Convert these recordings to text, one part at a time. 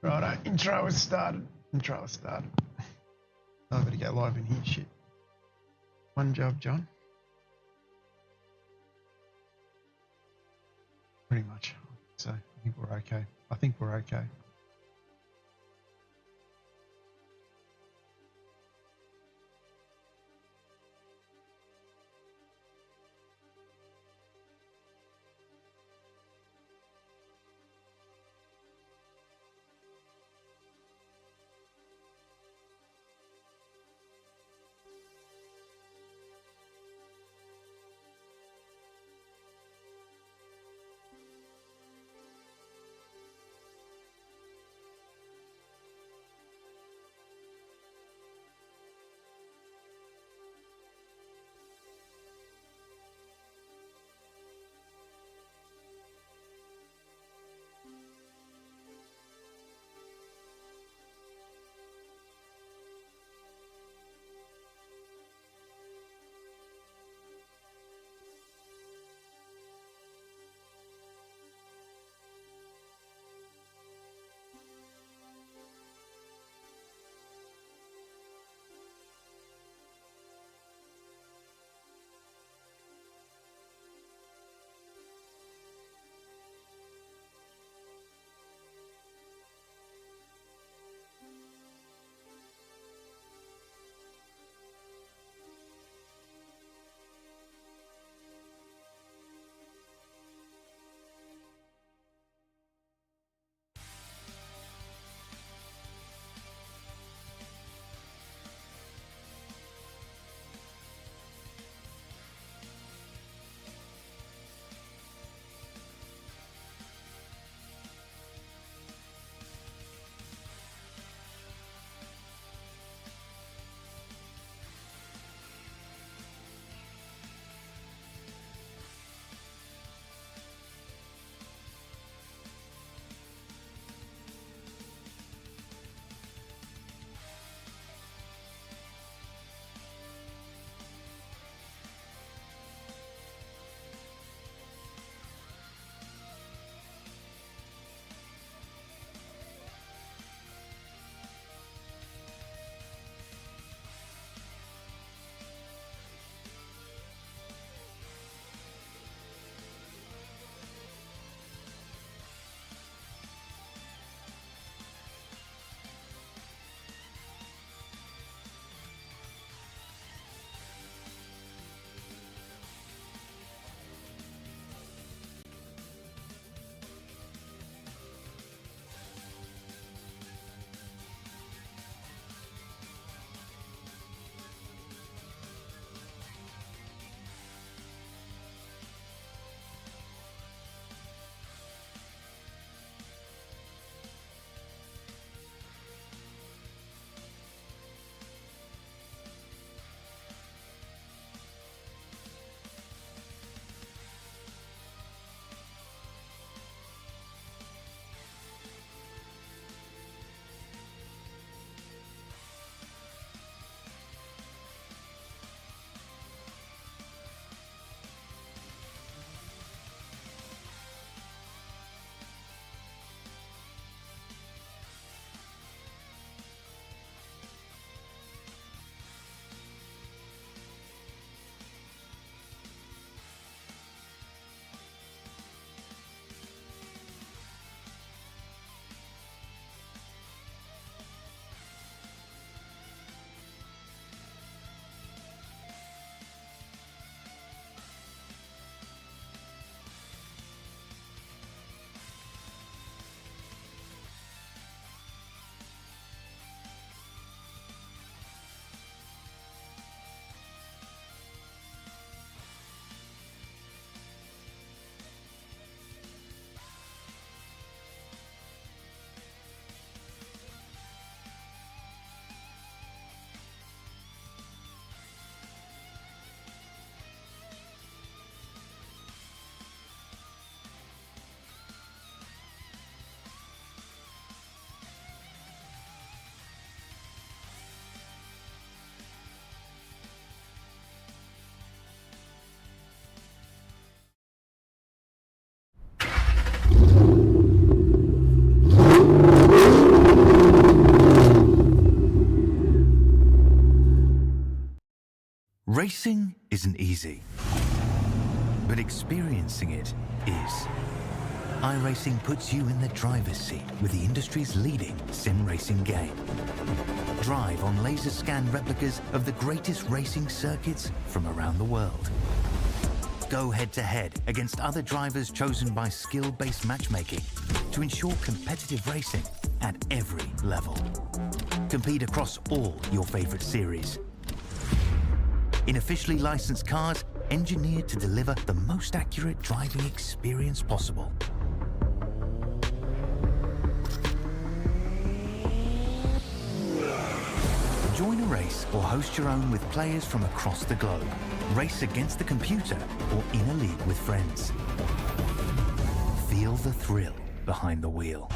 Righto, intro is started. I better go live in here, shit. One job, John. Pretty much. So I think we're okay. Racing isn't easy, but experiencing it is. iRacing puts you in the driver's seat with the industry's leading sim racing game. Drive on laser scan replicas of the greatest racing circuits from around the world. Go head-to-head against other drivers chosen by skill-based matchmaking to ensure competitive racing at every level. Compete across all your favorite series. In officially licensed cars, engineered to deliver the most accurate driving experience possible. Join a race or host your own with players from across the globe. Race against the computer or in a league with friends. Feel the thrill behind the wheel.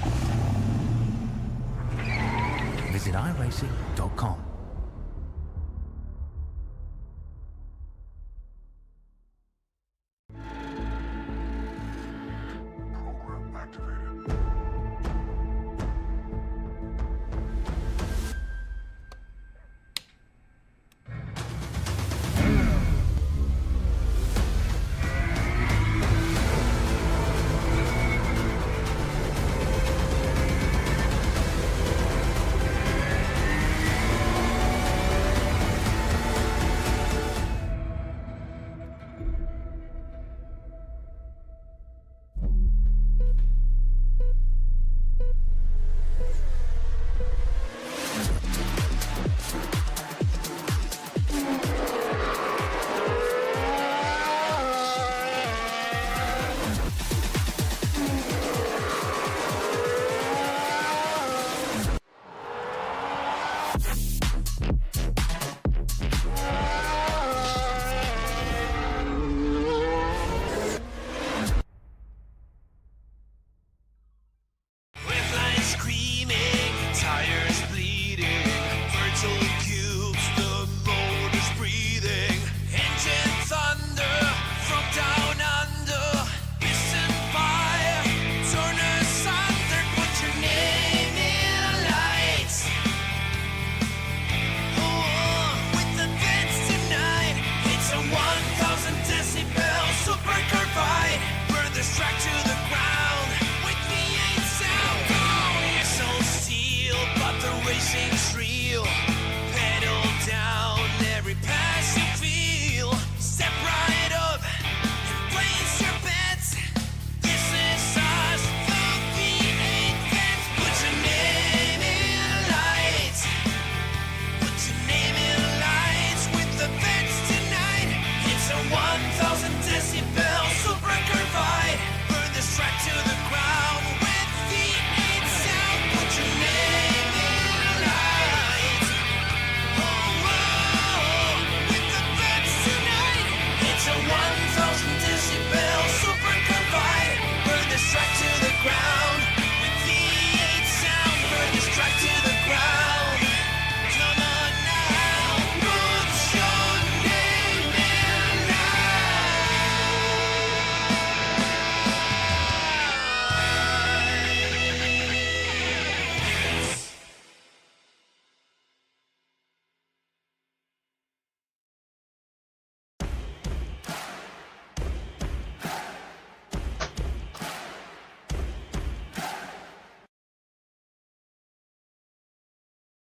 Visit iRacing.com.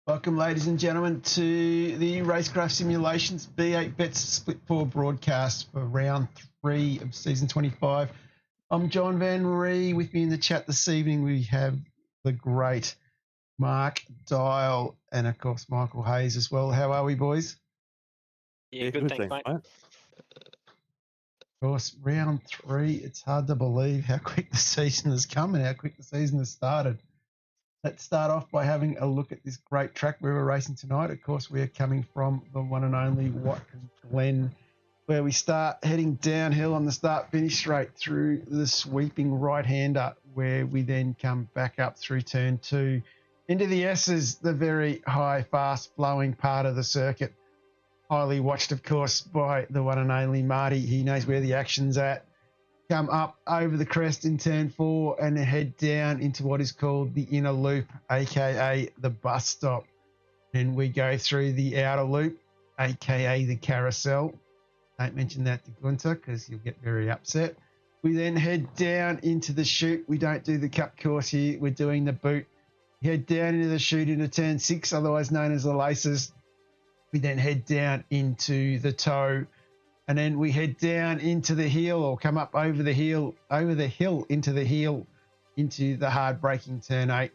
Welcome, ladies and gentlemen, to the RaceKraft Simulations V8 Vets Split 4 broadcast for round 3 of season 25. I'm John Van Ree. With me in the chat this evening, we have the great Mark Dial and, of course, Michael Hayes as well. How are we, boys? Yeah, good, thanks, mate. Of course, round 3, it's hard to believe how quick the season has come and how quick the season has started. Let's start off by having a look at this great track we were racing tonight. Of course, we are coming from the one and only Watkins Glen, where we start heading downhill on the start-finish straight through the sweeping right-hander, where we then come back up through turn 2 into the S's, the very high, fast-flowing part of the circuit. Highly watched, of course, by the one and only Marty. He knows where the action's at. Come up over the crest in turn 4 and head down into what is called the inner loop, aka the bus stop. Then we go through the outer loop aka the carousel. Don't mention that to Gunter because you'll get very upset. We then head down into the chute. We don't do the cup course here. We're doing the boot. We head down into the chute into turn 6, otherwise known as the laces. We then head down into the toe, and then we head down into the heel, or come up over the hill into the heel, into the hard braking turn 8.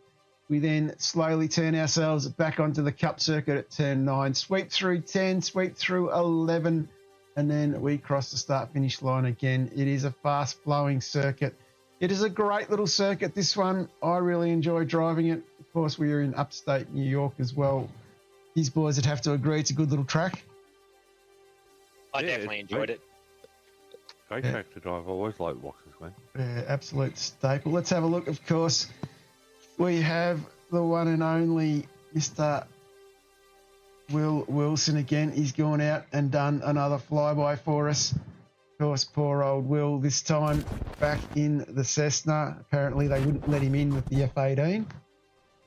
We then slowly turn ourselves back onto the cup circuit at turn 9, sweep through 10, sweep through 11, and then we cross the start-finish line again. It is a fast-flowing circuit. It is a great little circuit, this one. I really enjoy driving it. Of course, we are in upstate New York as well. These boys would have to agree it's a good little track. I definitely enjoyed it. Great track to drive. I always like Watkins Glen. Yeah, absolute staple. Let's have a look. Of course, we have the one and only Mr. Will Wilson again. He's gone out and done another flyby for us. Of course, poor old Will this time back in the Cessna. Apparently they wouldn't let him in with the F-18. I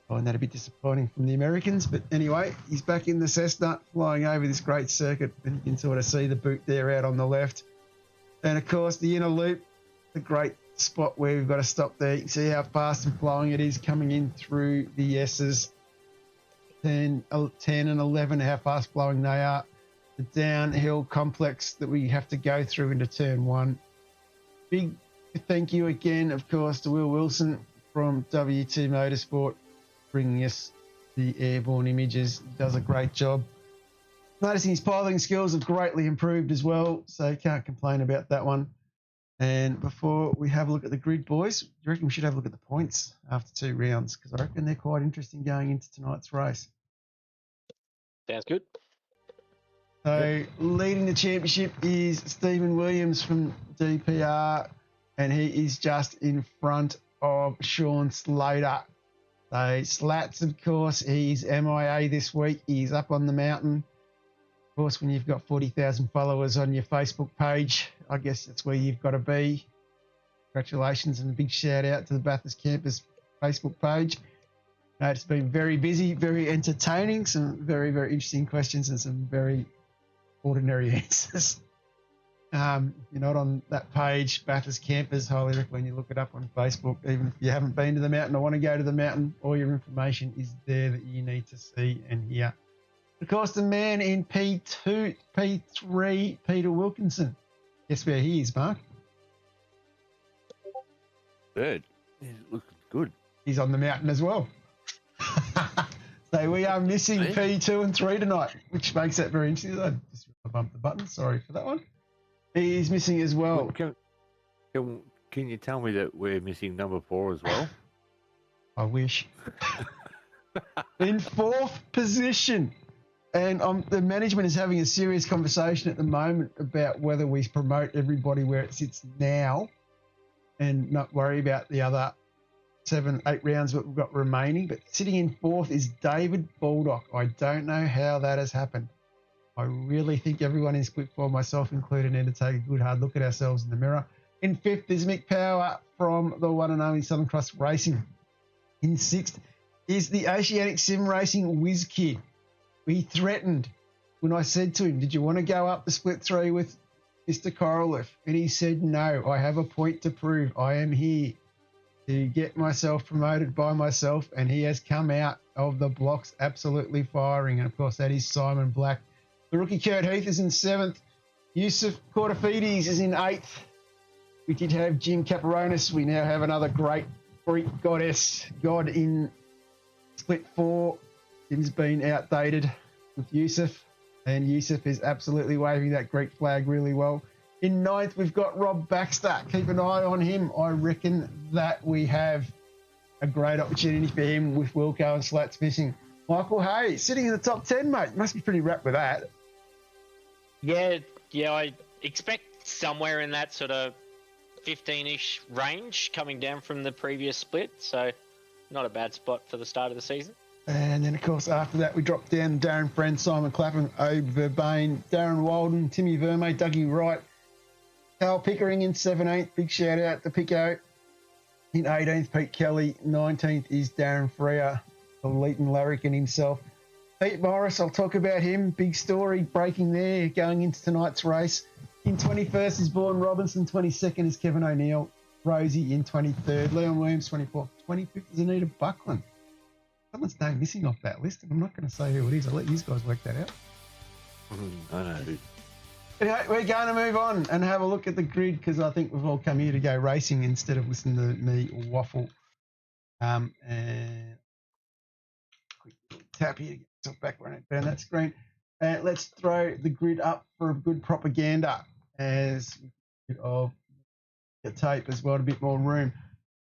find that a bit disappointing from the Americans. But anyway, he's back in the Cessna flying over this great circuit. And you can sort of see the boot there out on the left. And of course, the inner loop, the great spot where we've got to stop there. You can see how fast and flowing it is coming in through the S's. 10 and 11, how fast flowing they are. The downhill complex that we have to go through into turn 1. Big thank you again, of course, to Will Wilson from W2 Motorsport, bringing us the airborne images. He does a great job. Noticing his piloting skills have greatly improved as well, so can't complain about that one. And before we have a look at the grid, boys, do you reckon we should have a look at the points after 2 rounds? Because I reckon they're quite interesting going into tonight's race. Sounds good. So leading the championship is Stephen Williams from DPR, and he is just in front of Sean Slater. So Slats, of course, he's MIA this week. He's up on the mountain. Of course, when you've got 40,000 followers on your Facebook page, I guess that's where you've got to be. Congratulations and a big shout out to the Bathurst Campus Facebook page. It's been very busy, very entertaining, some very, very interesting questions and some very ordinary answers. If you're not on that page, Bathurst Campus, highly recommend you look it up on Facebook. Even if you haven't been to the mountain or want to go to the mountain, all your information is there that you need to see and hear. Of course, the man in P3, Peter Wilkinson. Guess where he is, Mark? Third. He's looking good. He's on the mountain as well. So we are missing P2 and 3 tonight, which makes that very interesting. I just bumped the button. Sorry for that one. He is missing as well. Can you tell me that we're missing number 4 as well? I wish. In 4th position. And the management is having a serious conversation at the moment about whether we promote everybody where it sits now and not worry about the other 7-8 rounds that we've got remaining. But sitting in 4th is David Baldock. I don't know how that has happened. I really think everyone is quick for, myself included, need to take a good hard look at ourselves in the mirror. In 5th is Mick Power from the one and only Southern Cross Racing. In 6th is the Oceanic Sim Racing Whiz Kid. We threatened when I said to him, did you want to go up the split 3 with Mr. Korolev? And he said, no, I have a point to prove. I am here to get myself promoted by myself, and he has come out of the blocks absolutely firing. And, of course, that is Simon Black. The rookie Kurt Heath is in 7th. Yusuf Cortafides is in 8th. We did have Jim Caparonis. We now have another great Greek god in split 4. Jim's been outdated with Yusuf, and Yusuf is absolutely waving that Greek flag really well. In 9th, we've got Rob Baxter. Keep an eye on him. I reckon that we have a great opportunity for him with Wilco and Slats missing. Michael Hayes sitting in the top 10, mate. Must be pretty wrapped with that. Yeah, I expect somewhere in that sort of 15-ish range coming down from the previous split, so not a bad spot for the start of the season. And then, of course, after that, we dropped down Darren Friend, Simon Clapham, Obe Verbain, Darren Walden, Timmy Verme, Dougie Wright, Carl Pickering in 17th. Big shout out to Pico. In 18th, Pete Kelly. 19th is Darren Freer, the Leighton Larrikin himself. Pete Morris, I'll talk about him. Big story breaking there going into tonight's race. In 21st is Vaughan Robinson, 22nd is Kevin O'Neill, Rosie in 23rd, Leon Williams 24th, 25th is Anita Buckland. Someone's name missing off that list, and I'm not going to say who it is. I'll let you guys work that out. I know who. Anyway, we're going to move on and have a look at the grid because I think we've all come here to go racing instead of listening to me waffle. And quick little tap here to get myself back when I found that screen. Let's throw the grid up for a good propaganda as of the tape as well, a bit more room.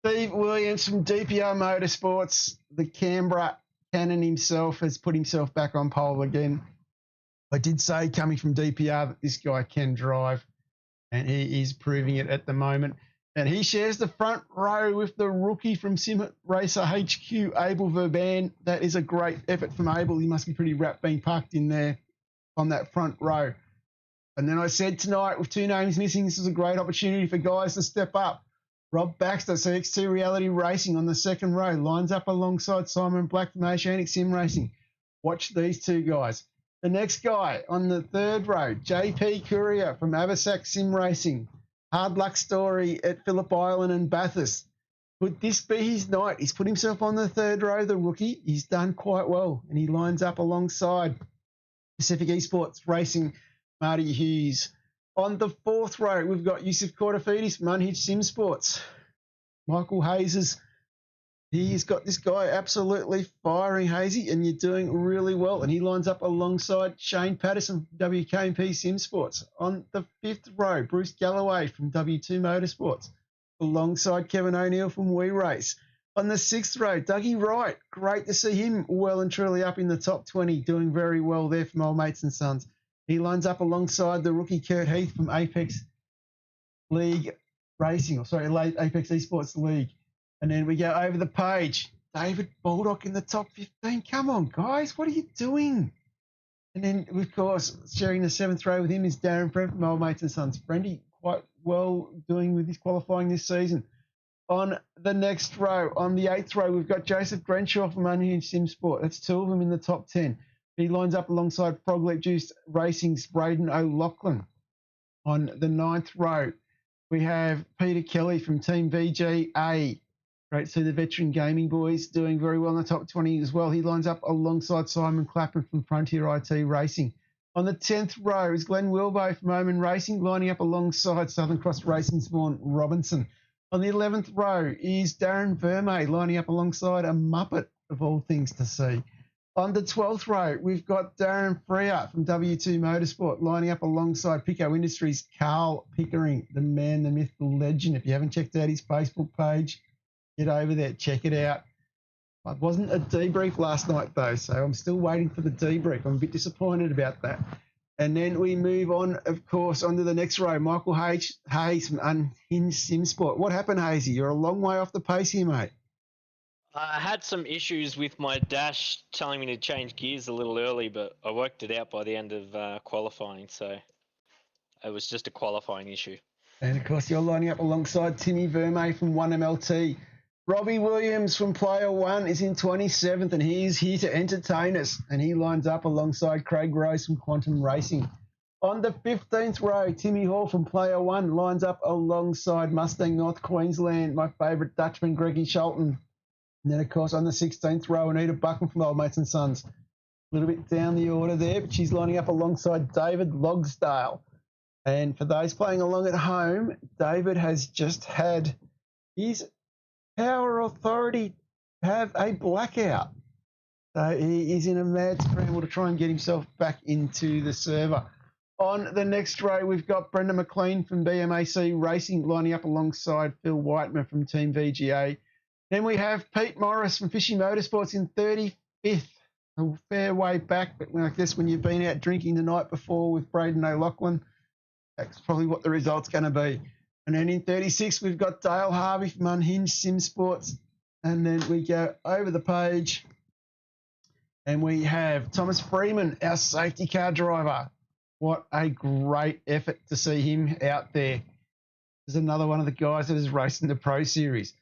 Steve Williams from DPR Motorsports, the Canberra Cannon himself, has put himself back on pole again. I did say coming from DPR that this guy can drive, and he is proving it at the moment. And he shares the front row with the rookie from Sim Racer HQ, Abel Verban. That is a great effort from Abel. He must be pretty wrapped being parked in there on that front row. And then I said tonight, with two names missing, this is a great opportunity for guys to step up. Rob Baxter, CX2 Reality Racing on the second row, lines up alongside Simon Black from Oceanic Sim Racing. Watch these two guys. The next guy on the third row, JP Courier from Abersac Sim Racing. Hard luck story at Phillip Island and Bathurst. Could this be his night? He's put himself on the third row, the rookie. He's done quite well, and he lines up alongside Pacific Esports Racing, Marty Hughes. On the fourth row, we've got Yusuf Cortafidis from Unhinged Sim Sports. Michael Hayes, he's got this guy absolutely firing, Hazy, and you're doing really well. And he lines up alongside Shane Patterson from WKMP Sim Sports. On the fifth row, Bruce Galloway from W2 Motorsports, alongside Kevin O'Neill from We Race. On the sixth row, Dougie Wright. Great to see him well and truly up in the top 20, doing very well there from Old Mates and Sons. He lines up alongside the rookie Kurt Heath from Apex League Racing, Apex Esports League. And then we go over the page. David Baldock in the top 15. Come on, guys. What are you doing? And then, of course, sharing the seventh row with him is Darren Brent from Old Mates and Sons. Brendy quite well doing with his qualifying this season. On the next row, on the eighth row, we've got Joseph Grenshaw from Unhinged Sim Sport. That's two of them in the top 10. He lines up alongside Froglet Juice Racing's Braden O'Loughlin. On the ninth row, we have Peter Kelly from Team VGA. Great to see the veteran gaming boys doing very well in the top 20 as well. He lines up alongside Simon Clapper from Frontier IT Racing. On the 10th row is Glenn Wilbo from Omen Racing, lining up alongside Southern Cross Racing's Vaughan Robinson. On the 11th row is Darren Vermey, lining up alongside a Muppet of all things to see. On the 12th row, we've got Darren Freer from W2 Motorsport, lining up alongside Pico Industries' Carl Pickering, the man, the myth, the legend. If you haven't checked out his Facebook page, get over there, check it out. It wasn't a debrief last night, though, so I'm still waiting for the debrief. I'm a bit disappointed about that. And then we move on, of course, onto the next row. Michael Hayes from Unhinged Sim Sport. What happened, Hazy? You're a long way off the pace here, mate. I had some issues with my dash telling me to change gears a little early, but I worked it out by the end of qualifying, so it was just a qualifying issue. And, of course, you're lining up alongside Timmy Vermey from 1MLT. Robbie Williams from Player One is in 27th, and he is here to entertain us, and he lines up alongside Craig Rose from Quantum Racing. On the 15th row, Timmy Hall from Player One lines up alongside Mustang North Queensland, my favourite Dutchman, Greggy Shelton. And then, of course, on the 16th row, Anita Buckman from Old Mates and Sons. A little bit down the order there, but she's lining up alongside David Logsdale. And for those playing along at home, David has just had his Power Authority have a blackout. So he is in a mad scramble to try and get himself back into the server. On the next row, we've got Brendan McLean from BMAC Racing lining up alongside Phil Whiteman from Team VGA. Then we have Pete Morris from Fishy Motorsports in 35th. A fair way back, but I guess when you've been out drinking the night before with Braden O'Loughlin, that's probably what the result's going to be. And then in 36th, we've got Dale Harvey from Unhinged Sim Sports. And then we go over the page and we have Thomas Freeman, our safety car driver. What a great effort to see him out there. There's another one of the guys that is racing the Pro Series.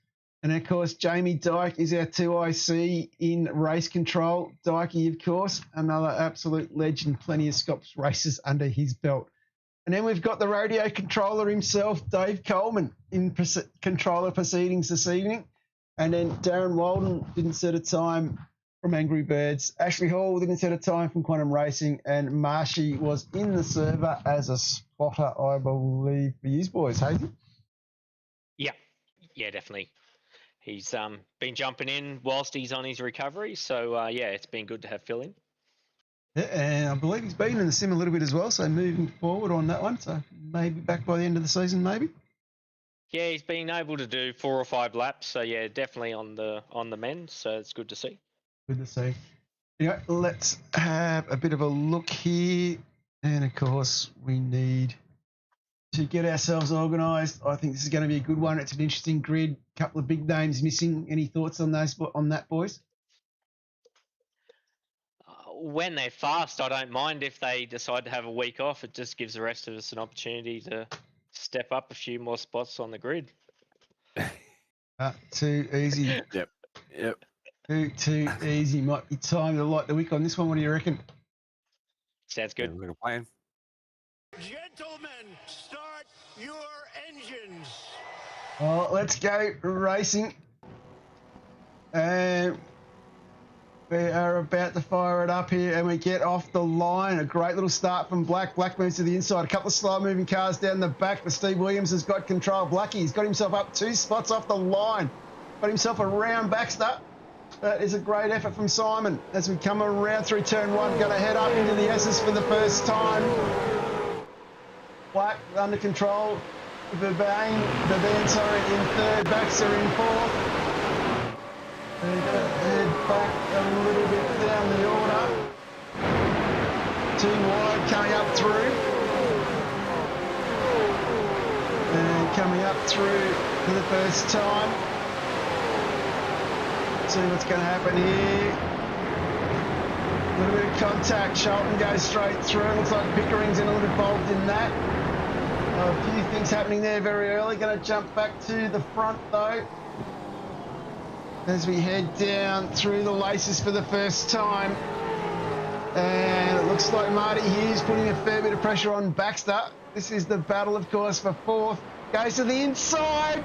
And of course, Jamie Dyke is our 2IC in race control. Dykey, of course, another absolute legend, plenty of Scops races under his belt. And then we've got the radio controller himself, Dave Coleman, in controller proceedings this evening. And then Darren Walden didn't set a time from Angry Birds. Ashley Hall didn't set a time from Quantum Racing. And Marshy was in the server as a spotter, I believe, for you boys, Hazy? Yeah, definitely. He's been jumping in whilst he's on his recovery. So, yeah, it's been good to have Phil in. Yeah, and I believe he's been in the sim a little bit as well, so moving forward on that one. So maybe back by the end of the season, maybe. Yeah, he's been able to do 4 or 5 laps. So yeah, definitely on the mend. So it's good to see. Good to see. Anyway, let's have a bit of a look here, and of course we need to get ourselves organised. I think this is going to be a good one. It's an interesting grid. A couple of big names missing. Any thoughts on that, boys? When they're fast, I don't mind if they decide to have a week off. It just gives the rest of us an opportunity to step up a few more spots on the grid. Too easy. Yep. Too easy. Might be time to light the wick on this one. What do you reckon? Sounds good. Like a plan. Gentlemen, start your engines. Oh, let's go racing. And we are about to fire it up here, and we get off the line. A great little start from Black. Black moves to the inside. A couple of slow-moving cars down the back, but Steve Williams has got control. Blackie's got himself up 2 spots off the line. Got himself a round Baxter. That is a great effort from Simon. As we come around through turn 1, going to head up into the S's for the first time. Black under control. Verbain, sorry, in 3rd. Baxter in 4th. They're going to head back a little bit down the order. 2 wide coming up through. And coming up through for the first time. See what's going to happen here. A little bit of contact. Shelton goes straight through. Looks like Pickering's a little involved in that. A few things happening there very early. Going to jump back to the front though, as we head down through the laces for the first time. And it looks like Marty Hughes putting a fair bit of pressure on Baxter. This is the battle, of course, for 4th. Goes to the inside.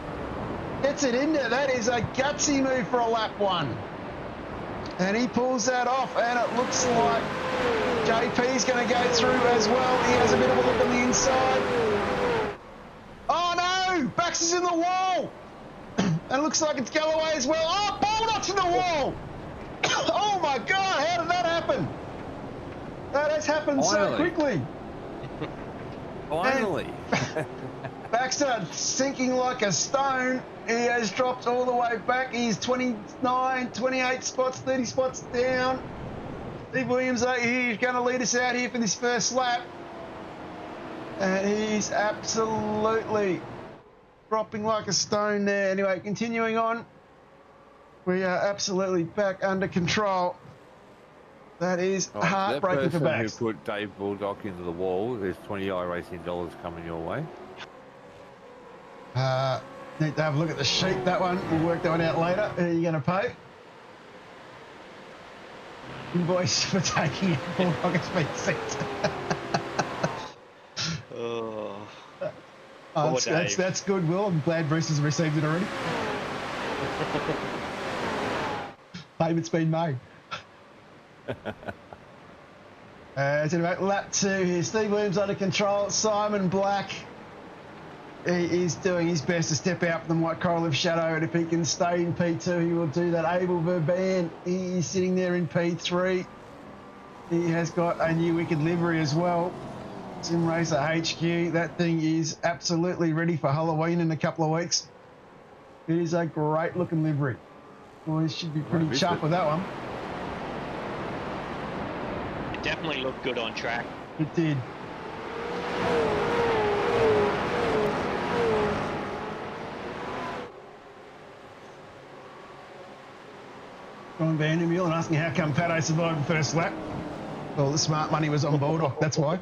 Gets it in there. That is a gutsy move for a lap 1. And he pulls that off, and it looks like JP's going to go through as well. He has a bit of a look on the inside. Oh no! Baxter's in the wall! And it looks like it's Galloway as well. Oh, Baldock's in the wall! Oh my God, how did that happen? That has happened so quickly. Finally. Baxter sinking like a stone. He has dropped all the way back. He's 29, 28 spots, 30 spots down. Steve Williams out here is going to lead us out here for this first lap. And he's absolutely dropping like a stone there. Anyway, continuing on. We are absolutely back under control. That is heartbreaking for Bax. Who put Dave Baldock into the wall, there's $20 iRacing coming your way. Need to have a look at the sheet, that one. We'll work that one out later. Who are you going to pay? Invoice for taking Baldock's been sent. That's good, Will. I'm glad Bruce has received it already. Payment's been made. It's about lap 2 here. Steve Williams under control. Simon Black. He is doing his best to step out from the White Coral of Shadow, and if he can stay in P2, he will do that. Abel Verban, he is sitting there in P3. He has got a new wicked livery as well. Sim Racer HQ. That thing is absolutely ready for Halloween in a couple of weeks. It is a great looking livery. Boys should be pretty chuffed with that one. It definitely looked good on track. It did. Ron Vandermeulen asking how come Pato survived the first lap. Well, the smart money was on Baldock, that's why.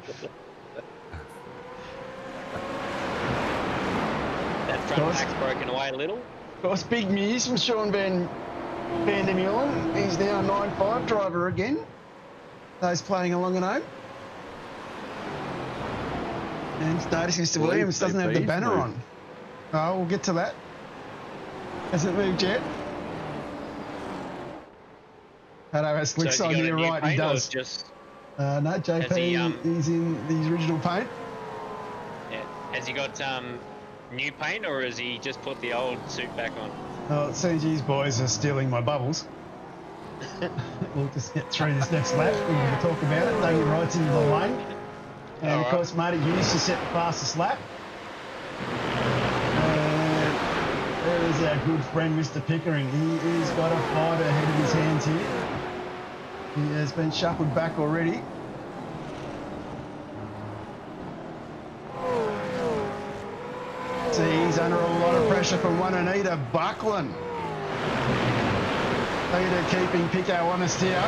That front pack's broken away a little. course, big news from Sean Van der Meulen. He's now a 9.5 driver again. Those playing along at home. And notice Mr. Williams doesn't have the banner on. Oh, we'll get to that. Hasn't moved yet. Pato has slicks on here, right? He does. Just, no, JP is in his original paint. Yeah. Has he got new paint, or has he just put the old suit back on? Oh, it seems these boys are stealing my bubbles. We'll just get through this next lap. We can talk about it. They get right into the lane. And of course, Marty Hughes to set the fastest lap. There is our good friend, Mr. Pickering. He's got a fighter ahead of his hands here. He has been shuffled back already. See, he's under a lot of pressure from one Anita Buckland. Anita keeping Pico honest here.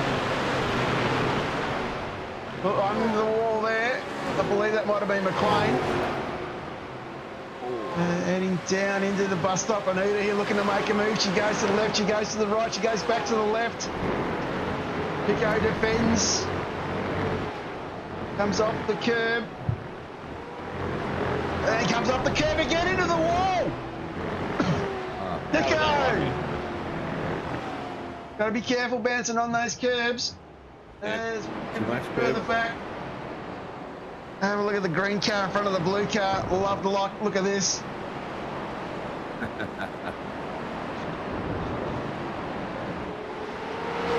Look, under the wall there. I believe that might have been McLean. Heading down into the bus stop. Anita here looking to make a move. She goes to the left, she goes to the right, she goes back to the left. Pico defends. Comes off the curb. And he comes off the curb again into the wall. Pico! Got to be careful bouncing on those curbs. There's further back. Have a look at the green car in front of the blue car. Love the look. Look at this.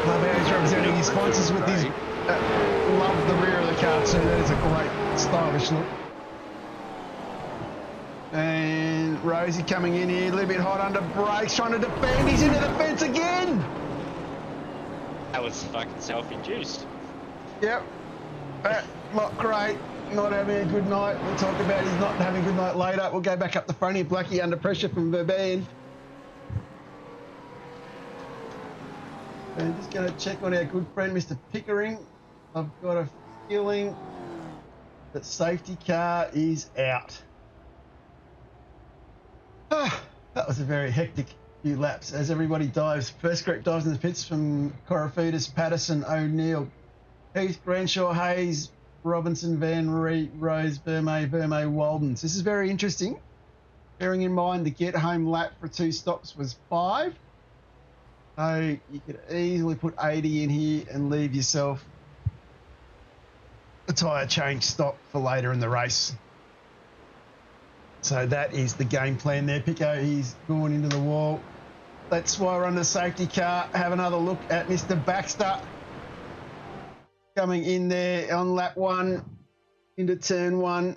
Love how he's representing his sponsors with his. Love the rear of the car too. That is a great stylish look. And Rosie coming in here, a little bit hot under brakes, trying to defend. He's into the fence again. That was fucking self-induced. Yep. Not great. Not having a good night. We'll talk about he's not having a good night later. We'll go back up the front here. Blackie under pressure from Verban. And just going to check on our good friend, Mr. Pickering. I've got a feeling that safety car is out. That was a very hectic few laps as everybody dives. First group dives in the pits from Corafitas, Patterson, O'Neill, Heath, Granshaw, Hayes, Robinson, Van Ree, Rose, Vermey, Waldens. This is very interesting. Bearing in mind the get-home lap for 2 stops was 5. So you could easily put 80 in here and leave yourself a tyre change stop for later in the race. So that is the game plan there. Pico, he's going into the wall. That's why we're under safety car. Have another look at Mr. Baxter. Coming in there on lap 1 into turn 1.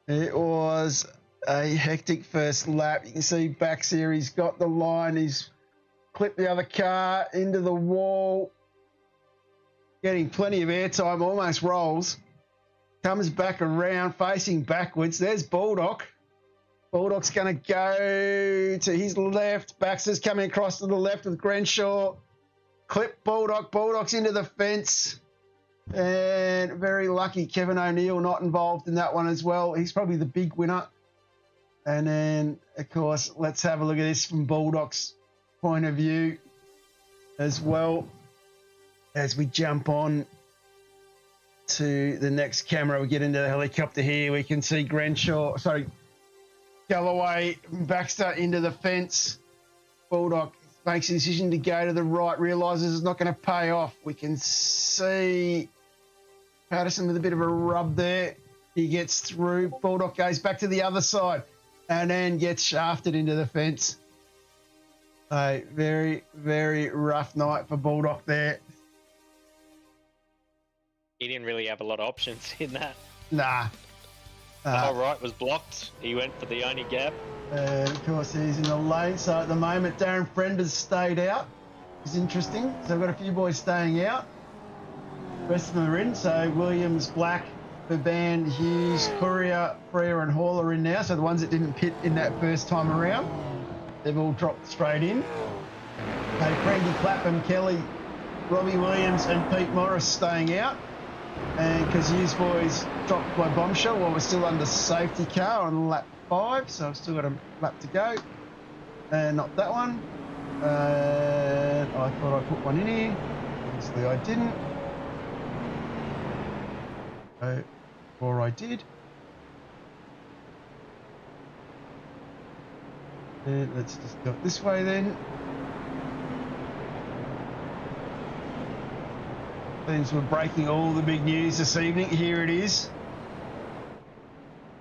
It was a hectic first lap. You can see Bax here. He's got the line. He's clipped the other car into the wall. Getting plenty of airtime. Almost rolls. Comes back around, facing backwards. There's Bulldog. Bulldog's going to go to his left. Baxter's coming across to the left with Grenshaw. Clip Bulldog. Bulldog's into the fence. And very lucky Kevin O'Neill not involved in that one as well. He's probably the big winner. And then, of course, let's have a look at this from Bulldog's point of view as well. As we jump on to the next camera, we get into the helicopter here. We can see Galloway, Baxter into the fence. Bulldog makes a decision to go to the right, realises it's not going to pay off. We can see Patterson with a bit of a rub there. He gets through. Bulldog goes back to the other side and then gets shafted into the fence. A very, very rough night for Bulldog there. He didn't really have a lot of options in that. Nah. The whole right was blocked. He went for the only gap. Of course, he's in the lane. So at the moment, Darren Friend has stayed out. It's interesting. So we've got a few boys staying out. The rest of them are in. So Williams, Black, Verban, Hughes, Courier, Freer and Hall are in now. So the ones that didn't pit in that first time around, they've all dropped straight in. Okay, Brandy Clapham, Kelly, Robbie Williams and Pete Morris staying out. And because his boys dropped by bombshell while we're still under safety car on lap 5, so I've still got a lap to go. And not that one. And I thought I put one in here. Obviously I didn't. Or I did. And let's just go this way then. Seems we're breaking all the big news this evening. Here it is.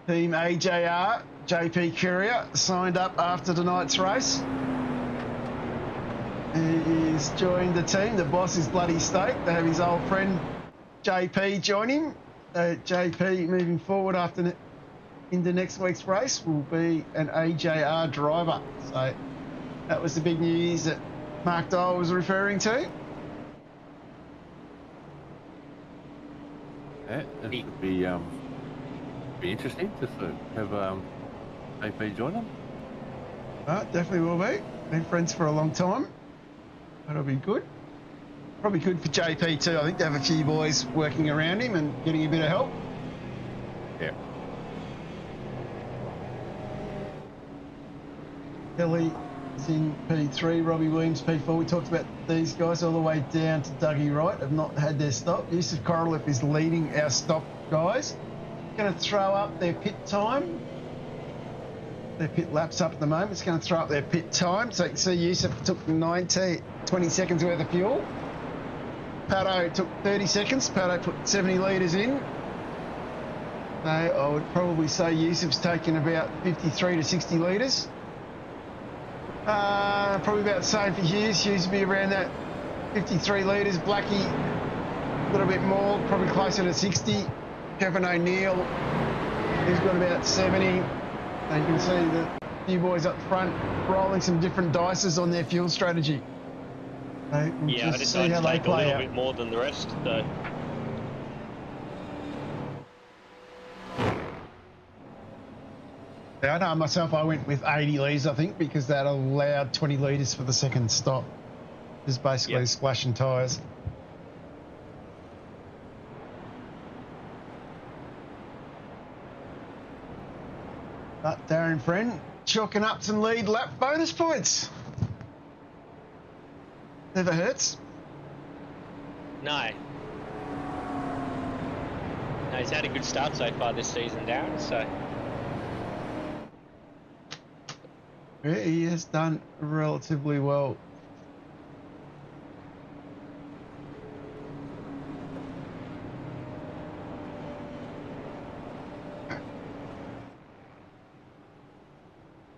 Team AJR, JP Courier, signed up after tonight's race. He's joined the team. The boss is bloody stoked to have his old friend JP join him. JP moving forward into next week's race will be an AJR driver. So that was the big news that Mark Dole was referring to. Yeah, it would be interesting just to have AP join them. Definitely will be. Been friends for a long time. That'll be good. Probably good for JP too. I think to have a few boys working around him and getting a bit of help. Yeah. Kelly is in P3, Robbie Williams P4. We talked about these guys all the way down to Dougie Wright have not had their stop. Yusuf Korolev is leading our stop guys. Going to throw up their pit time. Their pit laps up at the moment. It's going to throw up their pit time. So you can see Yusuf took 20 seconds worth of fuel. Pato took 30 seconds. Pato put 70 litres in. So I would probably say Yusuf's taken about 53 to 60 litres. Probably about the same for Hughes. Hughes would be around that 53 litres. Blackie, a little bit more, probably closer to 60. Kevin O'Neill, he's got about 70. And you can see the few boys up front rolling some different dices on their fuel strategy. So we'll yeah, I decided to take a little bit more than the rest, though. Yeah, I know myself, I went with 80 litres, I think, because that allowed 20 litres for the second stop. Just basically splashing tyres. But Darren Friend chalking up some lead lap bonus points. Never hurts. No. No, he's had a good start so far this season, Darren, so... Yeah, he has done relatively well.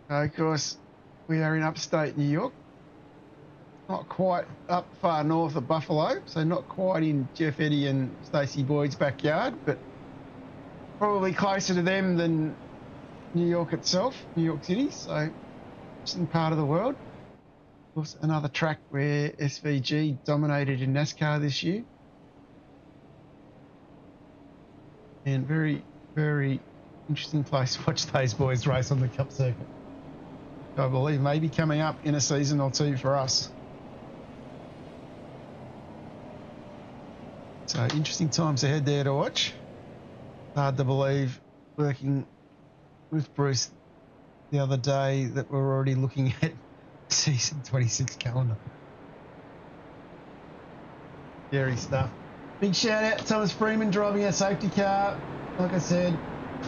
Of course, we are in upstate New York. Not quite up far north of Buffalo, so not quite in Jeff Eddy and Stacey Boyd's backyard, but probably closer to them than New York itself, New York City, so interesting part of the world. Of course, another track where SVG dominated in NASCAR this year. And very, very interesting place to watch those boys race on the Cup circuit. I believe maybe coming up in a season or two for us. So interesting times ahead there to watch. Hard to believe working with Bruce the other day that we're already looking at season 26 calendar. Scary stuff. Big shout out to Thomas Freeman driving our safety car. Like I said,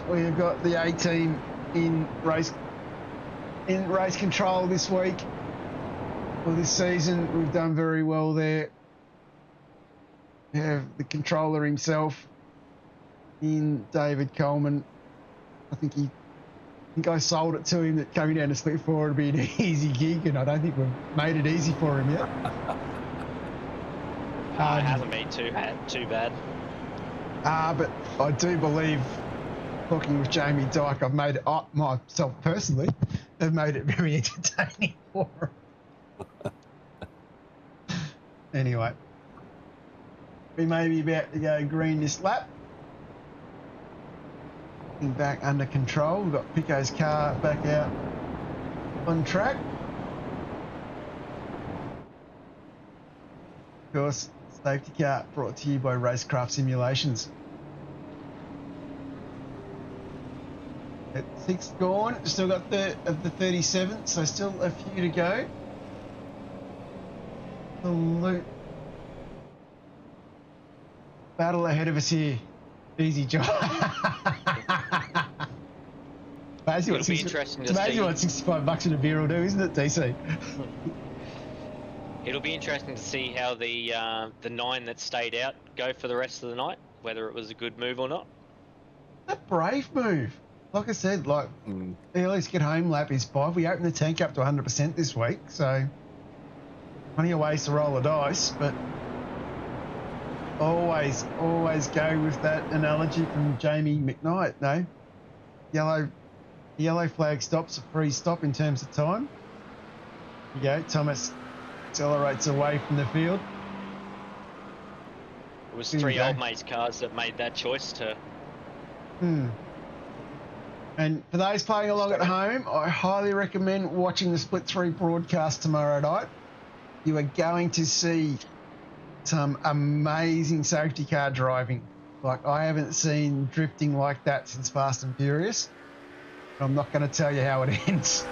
we have got the A team in race control this week. For this season, we've done very well there. We have the controller himself in David Coleman. I think I sold it to him that coming down to Split 4 would be an easy gig, and I don't think we've made it easy for him yet. It hasn't been too bad. But I do believe, talking with Jamie Dyke, I've made it, myself personally, have made it very entertaining for him. Anyway, we may be about to go green this lap. Back under control. We've got Pico's car back out on track. Of course, safety car brought to you by RaceKraft Simulations. At 6 gone, still got the 37, so still a few to go. Absolute battle ahead of us here. Easy job. It'll be interesting to see. Amazing what $65 in a beer will do, isn't it, DC? It'll be interesting to see how the 9 that stayed out go for the rest of the night, whether it was a good move or not. A brave move. Like I said, like the earliest get home lap is 5. We opened the tank up to 100% this week, so plenty of ways to roll the dice, but always go with that analogy from Jamie McKnight. No, yellow flag stops a free stop in terms of time. Here you go. Thomas accelerates away from the field. It was 3 old mates cars that made that choice to. And for those playing along at home, I highly recommend watching the Split 3 broadcast tomorrow night. You are going to see some amazing safety car driving. Like, I haven't seen drifting like that since Fast and Furious. I'm not going to tell you how it ends.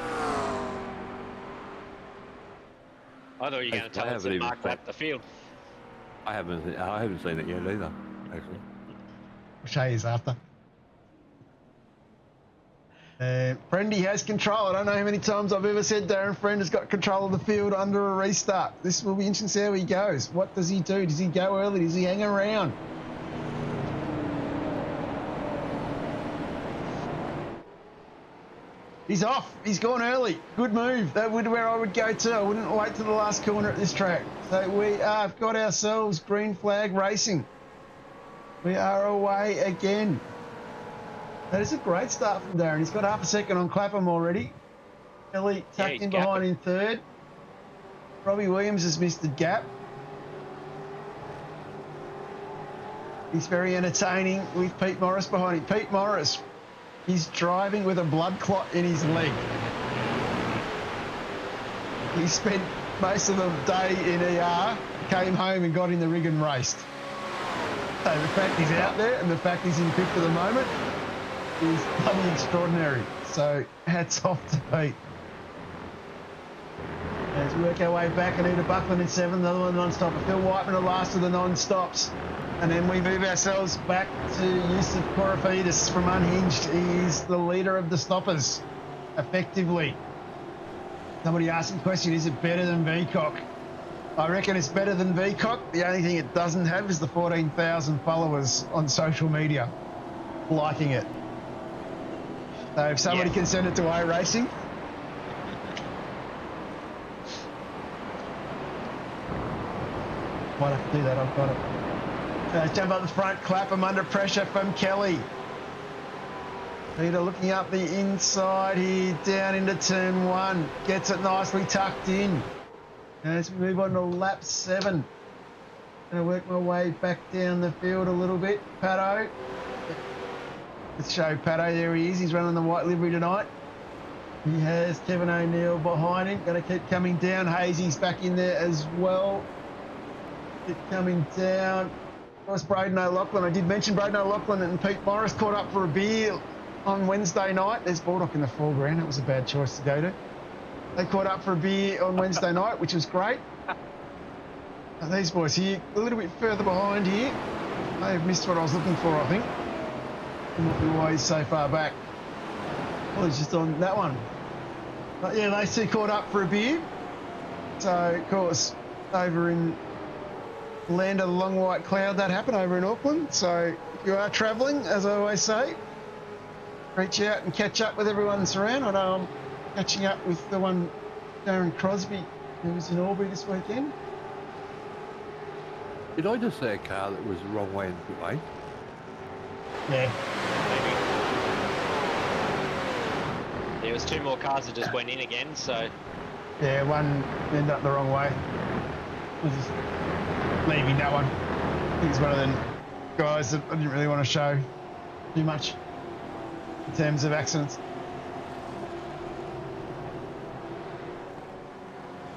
I thought you were going to tell us that Mark lapped the field. I haven't seen it yet either, actually. I'll show you after. Friendy has control. I don't know how many times I've ever said Darren Friend has got control of the field under a restart. This will be interesting to see how he goes. What does he do? Does he go early? Does he hang around? He's off. He's gone early. Good move. That would be where I would go too. I wouldn't wait to the last corner at this track. So we have got ourselves green flag racing. We are away again. That is a great start from Darren. He's got half a second on Clapham already. Kelly tucked in behind in third. Robbie Williams has missed the gap. He's very entertaining with Pete Morris behind him. Pete Morris, he's driving with a blood clot in his leg. He spent most of the day in ER, came home and got in the rig and raced. So the fact he's out there and the fact he's in fifth at the moment is bloody extraordinary. So hats off to Pete. As we work our way back, Anita Buckland in 7th, the other one non-stopper. Phil Whiteman the last of the non-stops. And then we move ourselves back to Yusuf Korofidis from Unhinged. He is the leader of the stoppers, effectively. Somebody asked him a question, is it better than VCOC? I reckon it's better than VCOC. The only thing it doesn't have is the 14,000 followers on social media liking it. So if somebody can send it to iRacing. Might have to do that, I've got it. Jump up the front, Clapham under pressure from Kelly. Peter looking up the inside here, down into turn 1. Gets it nicely tucked in. As we move on to lap 7. Going to work my way back down the field a little bit. Pato. Let's show Pato, there he is. He's running the white livery tonight. He has Kevin O'Neill behind him. Going to keep coming down. Hazy's back in there as well. Keep coming down. Of course, Braden O'Loughlin. I did mention Braden O'Loughlin and Pete Morris caught up for a beer on Wednesday night. There's Baldock in the foreground. That was a bad choice to go to. They caught up for a beer on Wednesday night, which was great. And these boys here, a little bit further behind here. They've missed what I was looking for, I think. Why he's so far back. Well, he's just on that one. But yeah, they two caught up for a beer. So, of course, over in land of the long white cloud, that happened over in Auckland. So if you are travelling, as I always say, reach out and catch up with everyone that's around. I know I'm catching up with the one, Darren Crosby, who was in Albury this weekend. Did I just see a car that was the wrong way in pit lane? Yeah. Maybe. There was 2 more cars that just went in again, so... Yeah, one ended up the wrong way. We'll just leaving that one. I think it's one of them guys that I didn't really want to show too much in terms of accidents.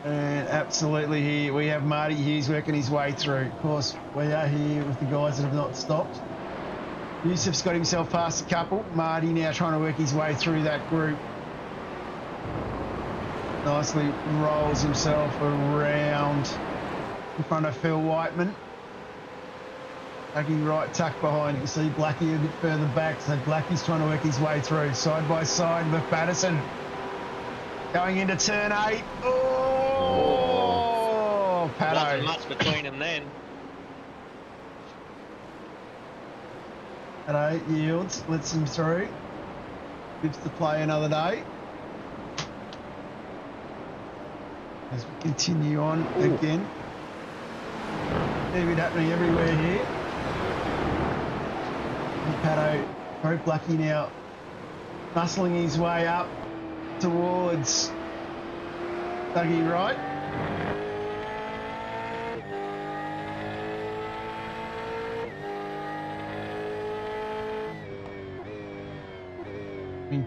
And absolutely here we have Marty Hughes working his way through. Of course, we are here with the guys that have not stopped. Yusuf's got himself past a couple. Marty now trying to work his way through that group. Nicely rolls himself around in front of Phil Whiteman. Blackie right tucked behind. You can see Blackie a bit further back, so Blackie's trying to work his way through. Side by side with Patterson. Going into turn 8. Oh, Pato. Wasn't much between them then. Pato yields, lets him through. Gives the play another day. As we continue on again. A bit happening everywhere here. And Pato, very Blackie now, muscling his way up towards Dougie Wright.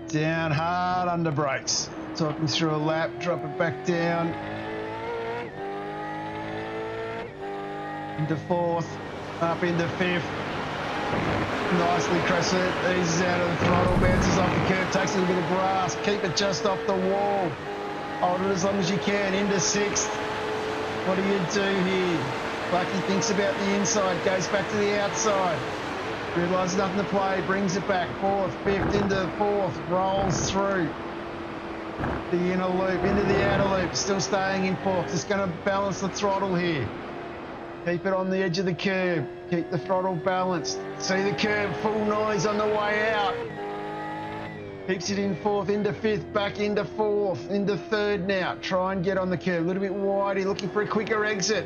Down hard under brakes. Talking through a lap, drop it back down. Into 4th, up into 5th. Nicely crosses it, eases out of the throttle, bounces off the curb, takes a little bit of grass, keep it just off the wall. Hold it as long as you can, into 6th. What do you do here? Blackie thinks about the inside, goes back to the outside. Realises nothing to play, brings it back, 4th, 5th, into 4th, rolls through. The inner loop, into the outer loop, still staying in 4th. Just going to balance the throttle here. Keep it on the edge of the curb. Keep the throttle balanced. See the curb, full noise on the way out. Keeps it in 4th, into 5th, back into 4th, into 3rd now. Try and get on the curb. A little bit wider, looking for a quicker exit.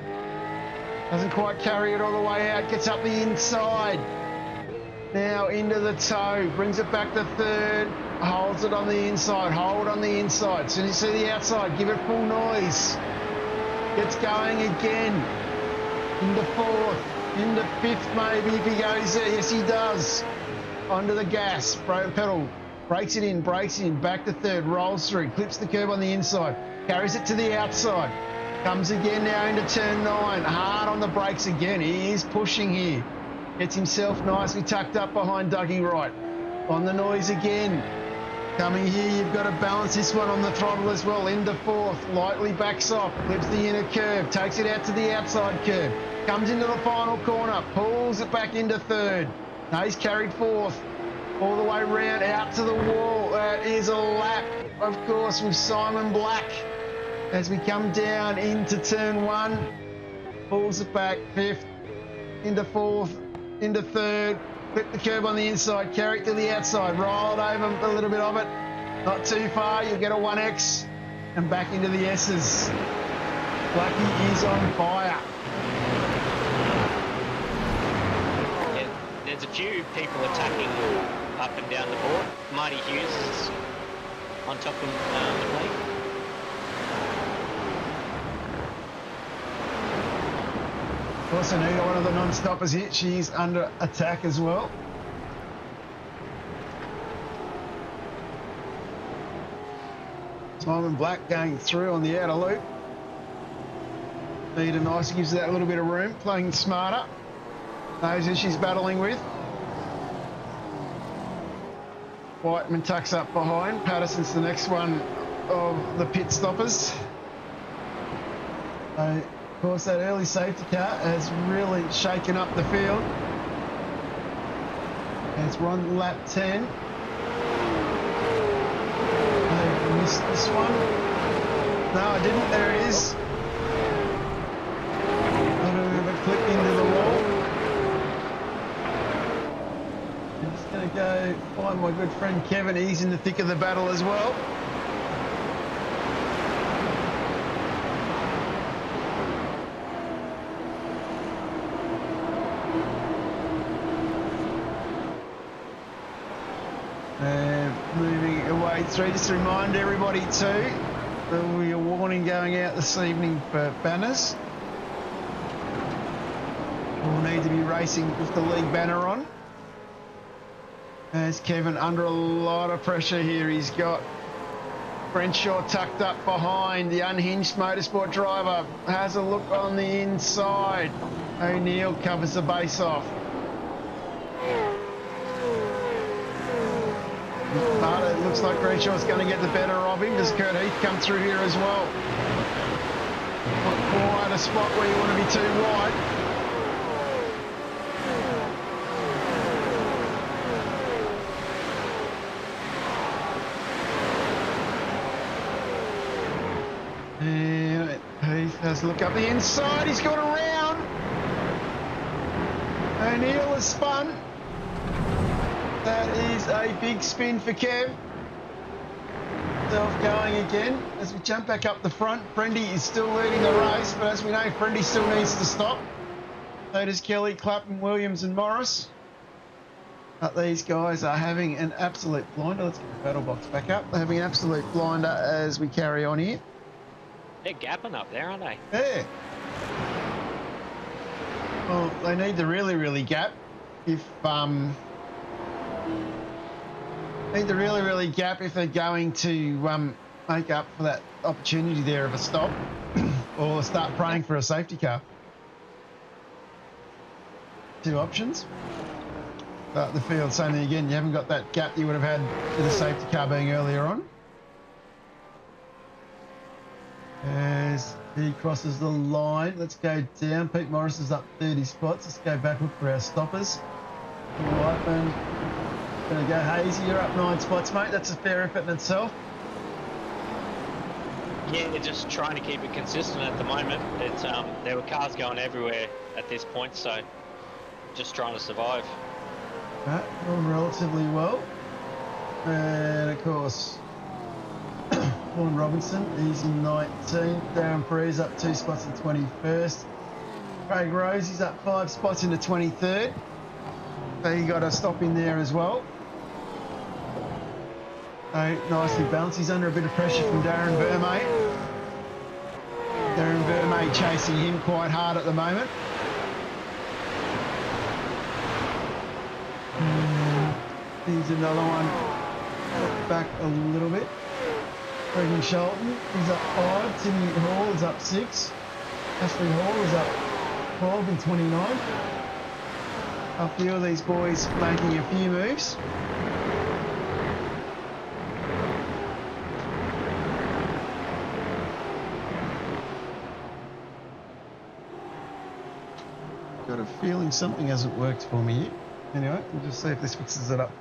Doesn't quite carry it all the way out. Gets up the inside. Now into the toe. Brings it back to 3rd. Holds it on the inside. Hold on the inside. As soon as you see the outside, give it full noise. Gets going again. Into 4th, into 5th maybe if he goes there. Yes, he does. Onto the gas, pedal, breaks it in, back to 3rd, rolls through, clips the curb on the inside, carries it to the outside, comes again now into turn 9, hard on the brakes again. He is pushing here. Gets himself nicely tucked up behind Dougie Wright. On the noise again. Coming here, you've got to balance this one on the throttle as well. Into 4th, lightly backs off, clips the inner curve, takes it out to the outside curve, comes into the final corner, pulls it back into 3rd. Now he's carried 4th, all the way round, out to the wall. That is a lap, of course, with Simon Black. As we come down into turn 1, pulls it back, 5th, into 4th, into 3rd. Clip the curb on the inside, carry it to the outside, roll it over a little bit of it. Not too far, you'll get a 1X and back into the S's. Blackie is on fire. Yeah, there's a few people attacking up and down the board. Marty Hughes is on top of the lead. Also, Nita, one of the non-stoppers here, she's under attack as well. Simon Black going through on the outer loop. Nita nice, gives that a little bit of room, playing smarter. Knows who she's battling with. Whiteman tucks up behind. Patterson's the next one of the pit stoppers. Of course, that early safety car has really shaken up the field. As we're on lap 10. I missed this one. No, I didn't. There it is. A little bit of a clip into the wall. I'm just going to go find my good friend Kevin. He's in the thick of the battle as well. Moving away through, just to remind everybody too, there will be a warning going out this evening for banners. We'll need to be racing with the league banner on. As Kevin under a lot of pressure here, he's got Brenshaw tucked up behind, the unhinged motorsport driver has a look on the inside. O'Neill covers the base off. Looks like Greenshaw's going to get the better of him. Does Kurt Heath come through here as well? Not quite a spot where you want to be too wide. And Heath has a look up the inside. He's got around. O'Neill has spun. That is a big spin for Kev. Self going again as we jump back up the front. Friendy is still leading the race, but as we know, Friendy still needs to stop. So does Kelly, Clapham, Williams and Morris. But these guys are having an absolute blinder. Let's get the battle box back up. They're having an absolute blinder as we carry on here. They're gapping up there, aren't they? Yeah. Well, they need to really gap if gap if they're going to make up for that opportunity there of a stop or start praying for a safety car. Two options. But the field, same thing again. You haven't got that gap you would have had with a safety car being earlier on. As he crosses the line, let's go down. Pete Morris is up 30 spots. Let's go back, look for our stoppers. Whiteman, going to go Hazy. You're up 9 spots, mate. That's a fair effort in itself. Yeah, they're just trying to keep it consistent at the moment. It's there were cars going everywhere at this point, so just trying to survive. Going relatively well. And of course, Vaughan Robinson, he's in 19th. Darren Frere's up 2 spots in 21st. Craig Rose, he's up 5 spots into 23rd. So he got a stop in there as well. So nicely balanced. He's under a bit of pressure from Darren Vermey. Darren Vermey chasing him quite hard at the moment. Here's another one. Back a little bit. Regan Shelton, he's up 5. Timmy Hall is up 6. Ashley Hall is up 12 and 29. A few of these boys making a few moves. Got a feeling something hasn't worked for me yet. Anyway, we'll just see if this fixes it up.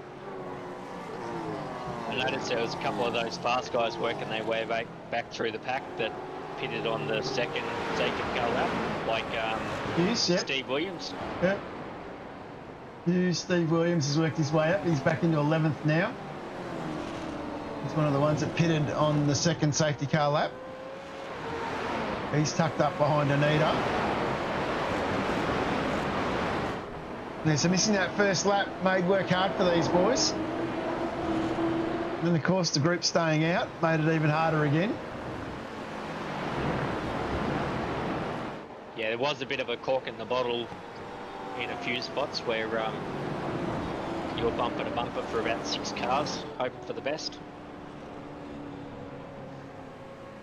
I noticed there was a couple of those fast guys working their way back through the pack that pitted on the second car lap, like Hughes, yep. Steve Williams. Yep. Steve Williams has worked his way up. He's back into 11th now. He's one of the ones that pitted on the second safety car lap. He's tucked up behind Anita. Yeah, so missing that first lap made work hard for these boys. And then, of course, the group staying out made it even harder again. Yeah, there was a bit of a cork in the bottle in a few spots where you were bumper to bumper for about 6 cars, hoping for the best.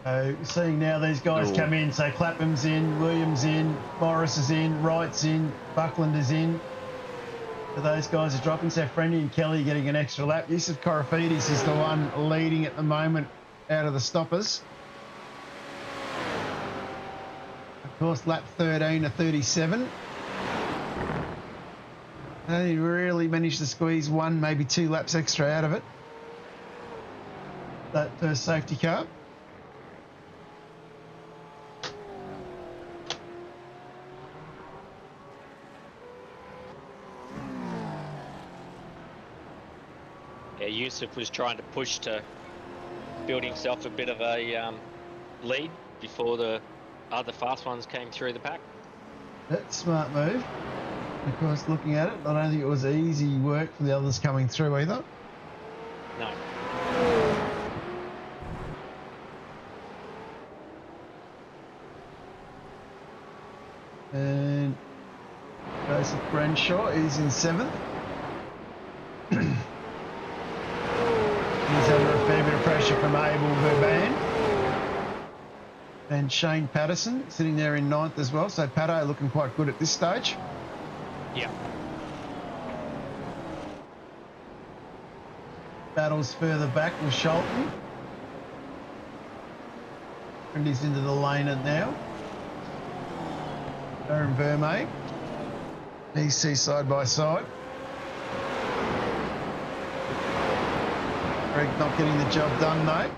So seeing now these guys come in, so Clapham's in, Williams in, Morris is in, Wright's in, Buckland is in. So those guys are dropping. So Friendy and Kelly getting an extra lap. Yusuf Korofidis is the one leading at the moment out of the stoppers. Of course, lap 13 to 37. They really managed to squeeze 1, maybe 2 laps extra out of it. That first safety car. Yeah, Yusuf was trying to push to build himself a bit of a lead before the other fast ones came through the pack. That's a smart move. Of course, looking at it, I don't think it was easy work for the others coming through either. No. And Joseph Branshaw is in 7th. He's under a fair bit of pressure from Abel Verban. And Shane Patterson sitting there in 9th as well. So Pato looking quite good at this stage. Yeah. battles further back with Sholton. And he's into the lane now. Aaron Vermey. These two side by side. Greg not getting the job done though.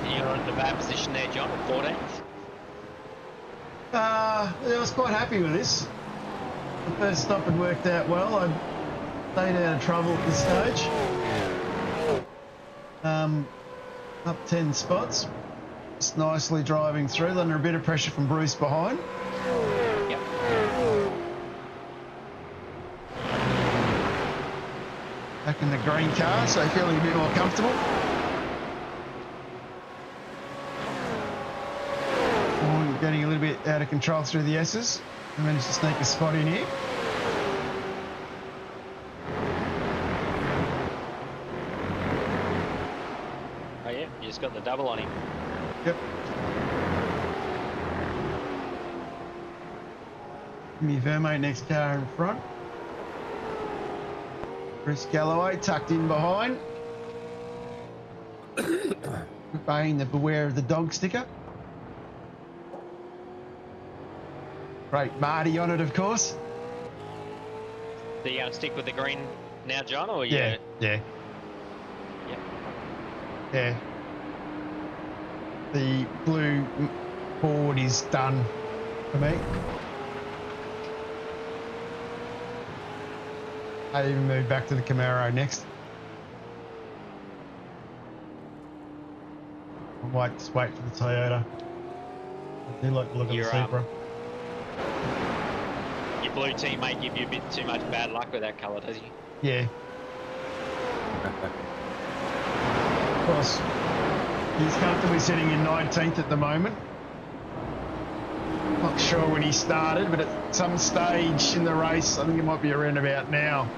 You're in the bad position there, John, at 14th. I was quite happy with this. The first stop had worked out well. I stayed out of trouble at this stage. Up 10 spots. Just nicely driving through, under a bit of pressure from Bruce behind. Yep. Back in the green car, so feeling a bit more comfortable. Getting a little bit out of control through the S's. I managed to sneak a spot in here. Oh yeah, you just got the double on him. Yep. Jimmy Vermey next car in front. Chris Galloway tucked in behind. Obeying the beware of the dog sticker. Great Marty on it, of course. Do you stick with the green now, John, or Yeah. Yep. Yeah. The blue board is done for me. I even moved back to the Camaro next. I might just wait for the Toyota. I do like the look of the Supra. Your blue teammate give you a bit too much bad luck with that colour, does he? Yeah. Of course, he's comfortably sitting in 19th at the moment. Not sure when he started, but at some stage in the race, I think it might be around about now,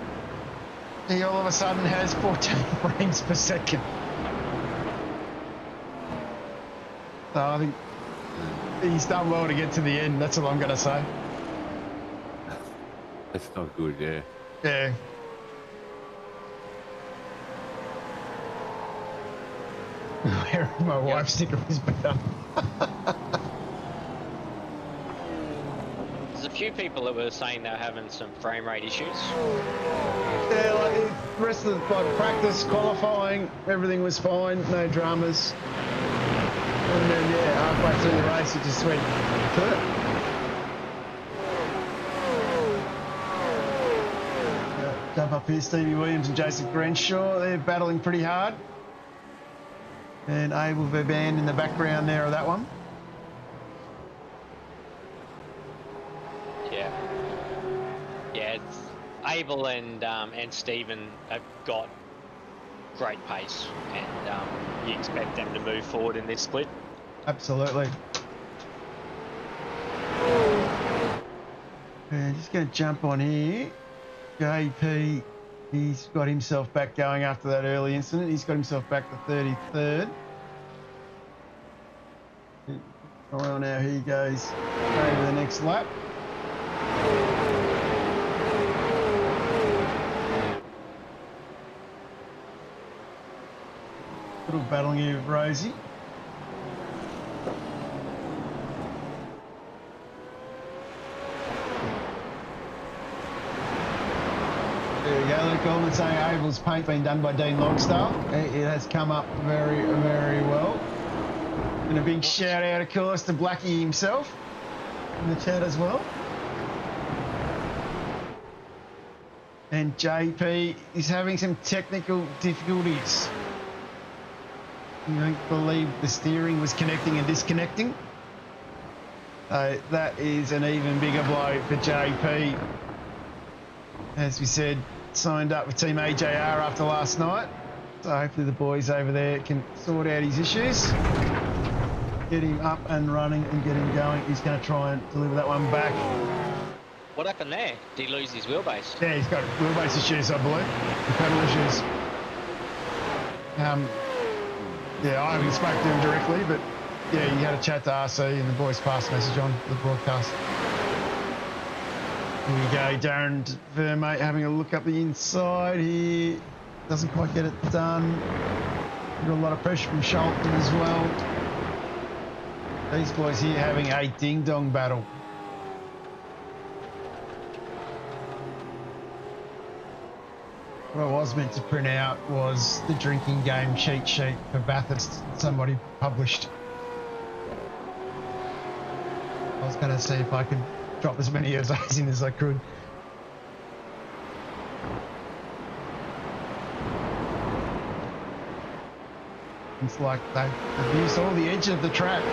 he all of a sudden has 14 frames per second. So I think he's done well to get to the end, that's all I'm going to say. That's not good, yeah. Yeah. Wearing my wife's sticker is better. There's a few people that were saying they're having some frame rate issues. Yeah, like the rest of the practice, qualifying, everything was fine, no dramas. And then, yeah, halfway through the race, it just went jump up here, Stevie Williams and Joseph Grenshaw, they're battling pretty hard. And Abel Verban in the background there of that one. Yeah. Yeah, it's Abel and Stephen have got great pace, and you expect them to move forward in this split. Absolutely. And just going to jump on here. JP, he's got himself back going after that early incident. He's got himself back to 33rd. Well, now he goes over the next lap. Little battling here with Rosie. There we go, Luke Goldman saying Abel's paint being done by Dean Longstaff. It has come up very, very well. And a big shout out, of course, to Blackie himself in the chat as well. And JP is having some technical difficulties. You don't believe the steering was connecting and disconnecting. So that is an even bigger blow for JP. As we said, signed up with Team AJR after last night. So hopefully the boys over there can sort out his issues. Get him up and running and get him going. He's going to try and deliver that one back. What happened there? Did he lose his wheelbase? Yeah, he's got wheelbase issues, I believe. Pedal issues. Yeah, I haven't spoken to him directly, but Yeah, you had a chat to RC and the boys passed a message on the broadcast. Here we go, Darren Vermate having a look up the inside here. Doesn't quite get it done. Got a lot of pressure from Shelton as well. These boys here having a ding-dong battle. What I was meant to print out was the drinking game cheat sheet for Bathurst somebody published. I was going to see if I could drop as many of those in as I could. It's like they've used all the edge of the track.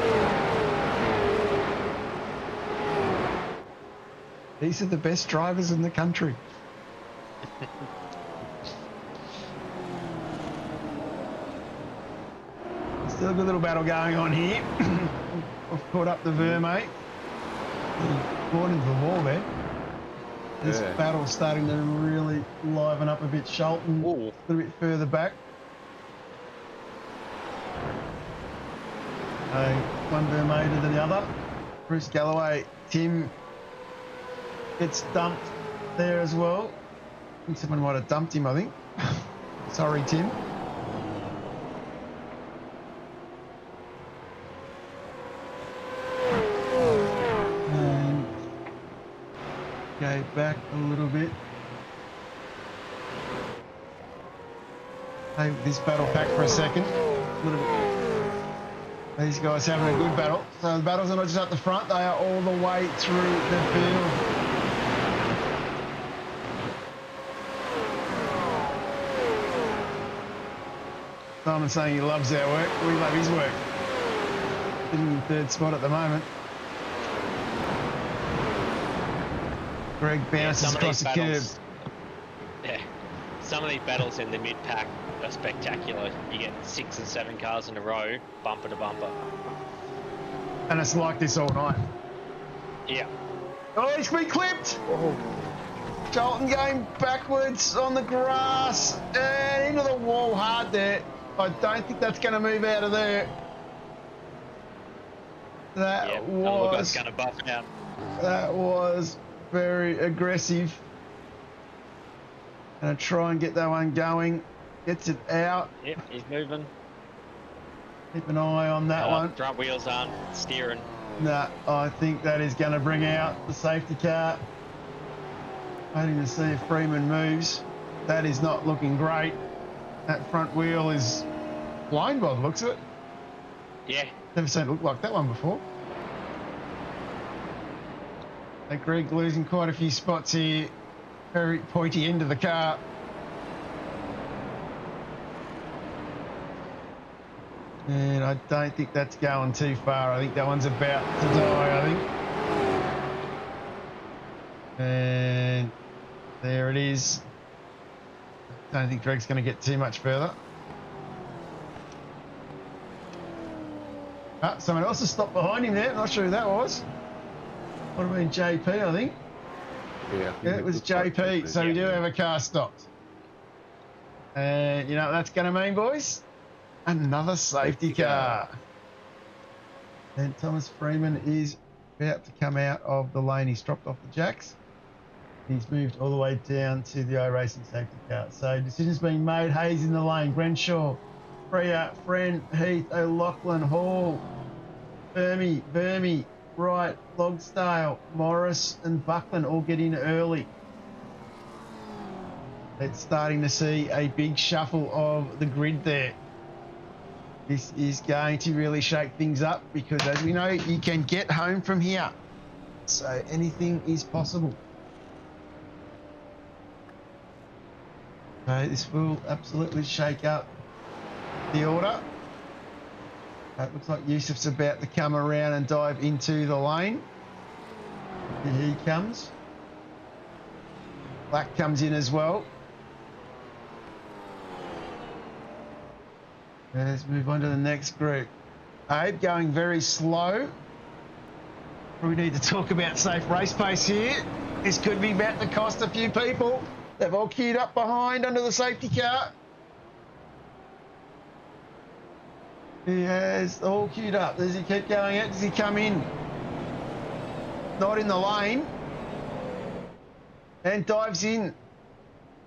These are the best drivers in the country. Still a good little battle going on here. I've caught up the Vermate. Caught into the wall there. This battle's starting to really liven up a bit. Shelton a little bit further back. One Vermate than the other. Bruce Galloway, Tim gets dumped there as well. I think someone might have dumped him, I think. Sorry, Tim. And go back a little bit. Hey, this battle back for a second. A little bit. These guys having a good battle. So the battles are not just at the front, they are all the way through the field. Simon's saying he loves our work. We love his work. Sitting in third spot at the moment. Greg bounces across the curb. Yeah, some of these battles in the mid-pack are spectacular. You get 6 and 7 cars in a row, bumper to bumper. And it's like this all night. Yeah. Oh, he's been clipped! Oh. Shelton going backwards on the grass and into the wall hard there. I don't think that's going to move out of there. That was going to buff out. That was very aggressive. Gonna try and get that one going. Gets it out. Yep, he's moving. Keep an eye on that one. Front wheels aren't steering. Nah, I think that is going to bring out the safety car. Waiting to see if Freeman moves. That is not looking great. That front wheel is blind by the looks of it. Yeah. Never seen it look like that one before. Hey, Greg losing quite a few spots here. Very pointy end of the car. And I don't think that's going too far. I think that one's about to die, I think. And there it is. Don't think Greg's going to get too much further. Ah, someone else has stopped behind him there. Not sure who that was. Would have been JP, I think. Yeah, it was JP. So we do have a car stopped. And you know what that's going to mean, boys? Another safety car. And Thomas Freeman is about to come out of the lane. He's dropped off the jacks. He's moved all the way down to the iRacing safety car. So decisions being made. Hayes in the lane. Grenshaw, Freya, Friend, Heath, O'Loughlin, Hall, Vermy, Wright, Logsdale, Morris and Buckland all get in early. It's starting to see a big shuffle of the grid there. This is going to really shake things up because, as we know, you can get home from here. So anything is possible. Okay, this will absolutely shake up the order. It looks like Yusuf's about to come around and dive into the lane. Here he comes. Black comes in as well. Let's move on to the next group. Abe going very slow. We need to talk about safe race pace here. This could be about to cost a few people. They've all queued up behind under the safety car. He has all queued up. Does he keep going out? Does he come in? Not in the lane. And dives in.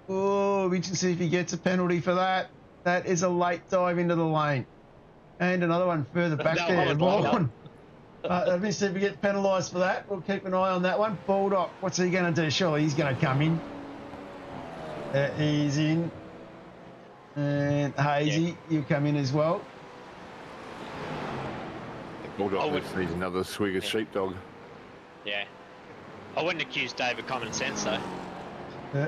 Oh, we can see if he gets a penalty for that. That is a late dive into the lane. And another one further back there. Vaughan. Let me see if he gets penalised for that. We'll keep an eye on that one. Baldock, what's he going to do? Surely he's going to come in. He's in. And Hazy, you come in as well. Bulldog needs another swig of sheepdog. Yeah. I wouldn't accuse Dave of common sense, though. Yeah.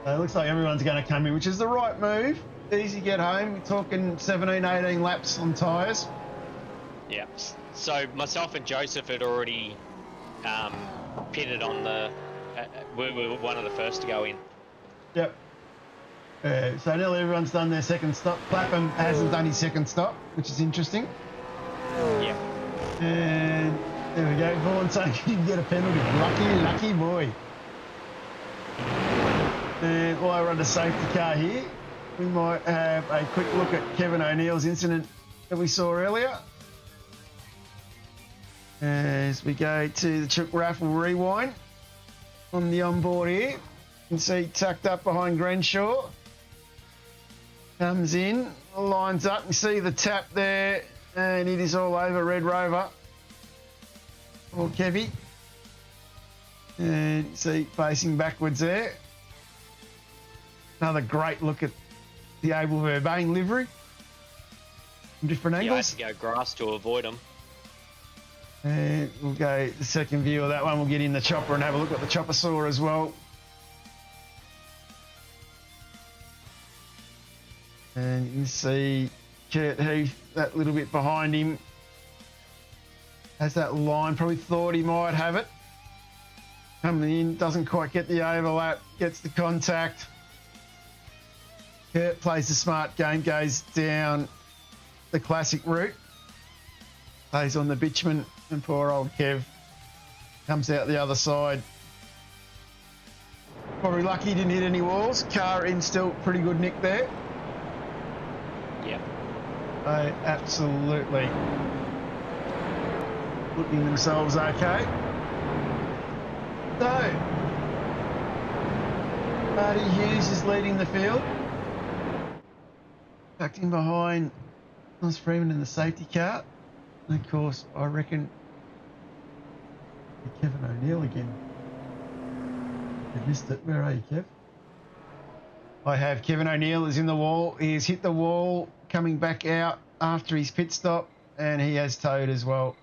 So it looks like everyone's going to come in, which is the right move. Easy get home. We're talking 17, 18 laps on tyres. Yeah. So myself and Joseph had already pitted on the... we were one of the first to go in. Yep. So nearly everyone's done their second stop. Clapham hasn't done his second stop, which is interesting. Yeah. And there we go. Vaughan saying he can get a penalty. Lucky boy. And while we're on the safety car here, we might have a quick look at Kevin O'Neill's incident that we saw earlier. As we go to the Chook Raffle rewind on the onboard here, you can see tucked up behind Grenshaw. Comes in, lines up, you see the tap there, and it is all over Red Rover. Or Kevy. And you see facing backwards there. Another great look at the Abel Verbain livery from different angles. Yeah, I had to go grass to avoid them. And we'll go the second view of that one. We'll get in the chopper and have a look at the chopper saw as well. And you can see Kurt Heath, that little bit behind him, has that line. Probably thought he might have it. Coming in, doesn't quite get the overlap, gets the contact. Kurt plays the smart game, goes down the classic route. Plays on the bitumen, and poor old Kev comes out the other side. Probably lucky he didn't hit any walls. Car in still pretty good nick there. Yeah. Absolutely looking themselves okay. So, Marty Hughes is leading the field. Tucked in behind Thomas Freeman in the safety car. And of course, I reckon Kevin O'Neill again. I missed it. Where are you, Kev? I have Kevin O'Neill is in the wall. He has hit the wall coming back out after his pit stop, and he has towed as well.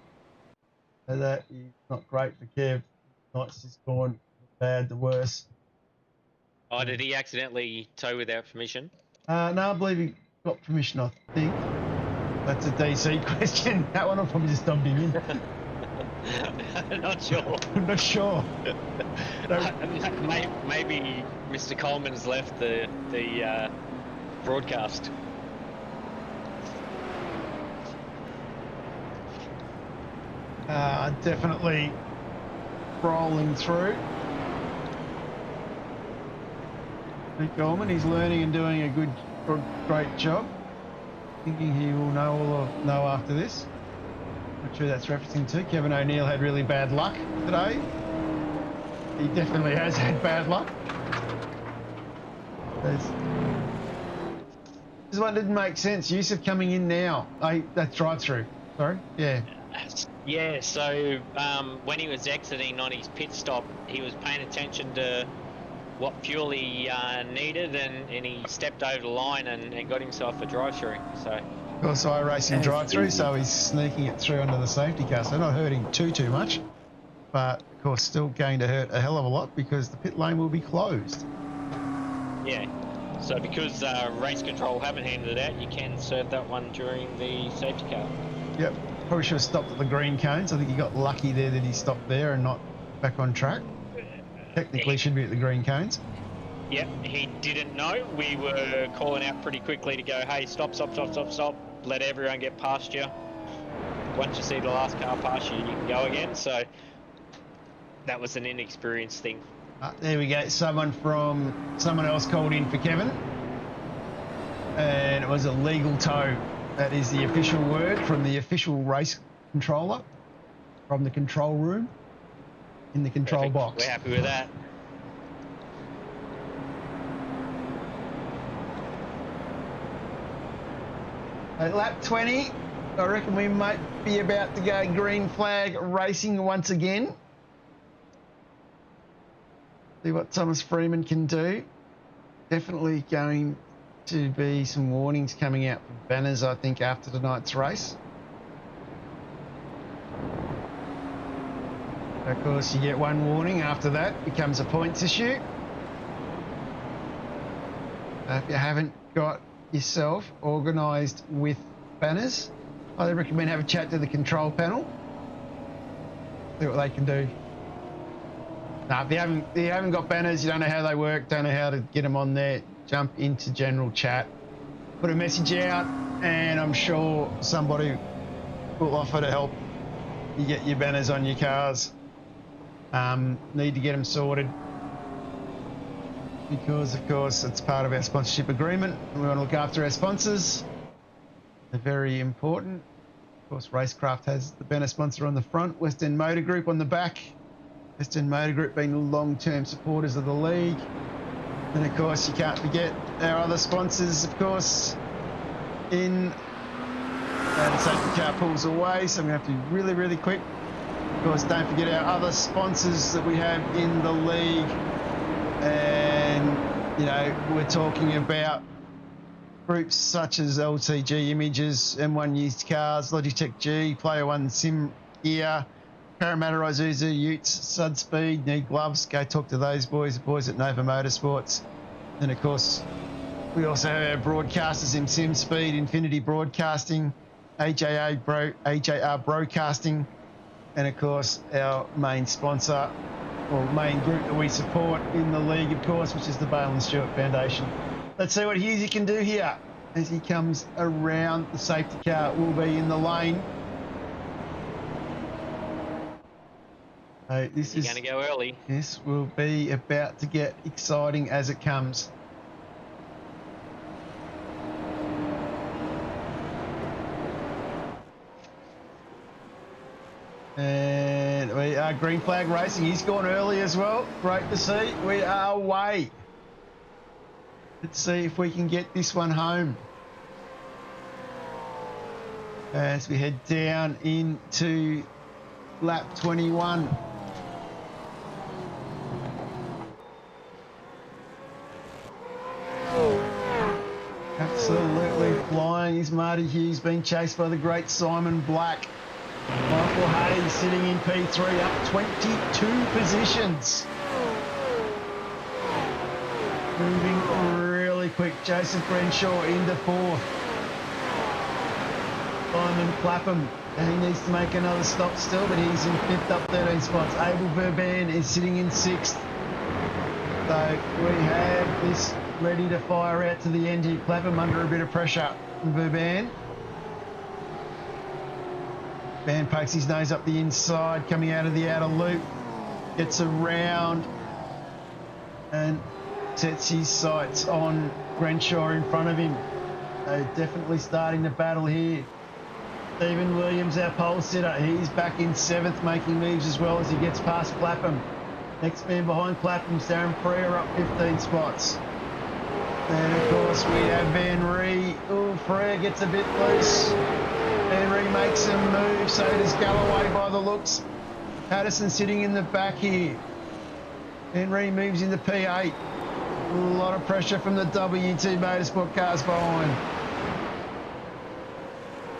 So that is not great for Kev. Night's just gone bad, the worse. Oh, did he accidentally tow without permission? No, I believe he got permission, I think. That's a DC question. That one will probably just dump him in. Not sure. I'm not sure. Maybe Mr. Coleman's left the broadcast. Definitely rolling through. Nick Coleman, he's learning and doing a great job. Thinking he will know after this. Not sure that's referencing to. Kevin O'Neill had really bad luck today. He definitely has had bad luck. This one didn't make sense. Yusuf coming in now. That's drive-through. Sorry. Yeah. Yeah, so when he was exiting on his pit stop, he was paying attention to what fuel he needed, and he stepped over the line and got himself a drive-through. So. Of course, racing drive-through, so he's sneaking it through under the safety car, so not hurting too much. But, of course, still going to hurt a hell of a lot because the pit lane will be closed. Yeah. So because race control haven't handed it out, you can serve that one during the safety car. Yep. Probably should have stopped at the green cones. I think he got lucky there that he stopped there and not back on track. Technically should be at the green cones. Yep, he didn't know. We were calling out pretty quickly to go, hey, stop. Let everyone get past you. Once you see the last car past you, you can go again. So that was an inexperienced thing. There we go. Someone else called in for Kevin. And it was a legal tow. That is the official word from the official race controller, from the control room, in the control Perfect. box. We're happy with that. At lap 20, I reckon we might be about to go green flag racing once again. See what Thomas Freeman can do. Definitely going to be some warnings coming out from banners, I think, after tonight's race. Of course, you get one warning. After that, it becomes a points issue. If you haven't got yourself organised with banners, I recommend have a chat to the control panel. See what they can do. Now, if you haven't got banners, you don't know how they work, don't know how to get them on there, jump into general chat, put a message out, and I'm sure somebody will offer to help you get your banners on your cars. Need to get them sorted because, of course, it's part of our sponsorship agreement. We want to look after our sponsors. They're very important. Of course, RaceKraft has the banner sponsor on the front, West End Motor Group on the back. West End Motor Group being long-term supporters of the league. And of course, you can't forget our other sponsors, of course, in the safety car pulls away, so I'm going to have to be really, really quick. Of course, don't forget our other sponsors that we have in the league. And, you know, we're talking about groups such as LTG Images, M1 Used Cars, Logitech G, Player One Sim Gear, Parramatta Isuzu, Utes, Sud Speed. Need gloves, go talk to those boys, the boys at Nova Motorsports. And of course, we also have our broadcasters in Sim Speed, Infinity Broadcasting, AJR Broadcasting, and of course our main sponsor, or main group that we support in the league, of course, which is the Bale and Stewart Foundation. Let's see what Hughesy can do here as he comes around the safety car. Will be in the lane. This is going to go early. This will be about to get exciting as it comes. And we are green flag racing. He's gone early as well. Great to see. We are away. Let's see if we can get this one home. As we head down into lap 21. Absolutely flying is Marty Hughes, being chased by the great Simon Black. Michael Hayes sitting in P3, up 22 positions. Moving really quick. Joseph Renshaw into fourth. Simon Clapham, he needs to make another stop still, but he's in fifth, up 13 spots. Abel Verban is sitting in sixth. So we have this ready to fire out to the end here. Clapham under a bit of pressure. Verban. Van pokes his nose up the inside, coming out of the outer loop. Gets around and sets his sights on Renshaw in front of him. They're definitely starting the battle here. Stephen Williams, our pole sitter, he's back in seventh, making moves as well as he gets past Clapham. Next man behind Clapham, Darren Freer, up 15 spots. And of course we have Van Ree. Oh, Freer gets a bit loose. Van Ree makes some moves, so does Galloway by the looks. Patterson sitting in the back here. Van Ree moves into P8. A lot of pressure from the WT Motorsport cars behind.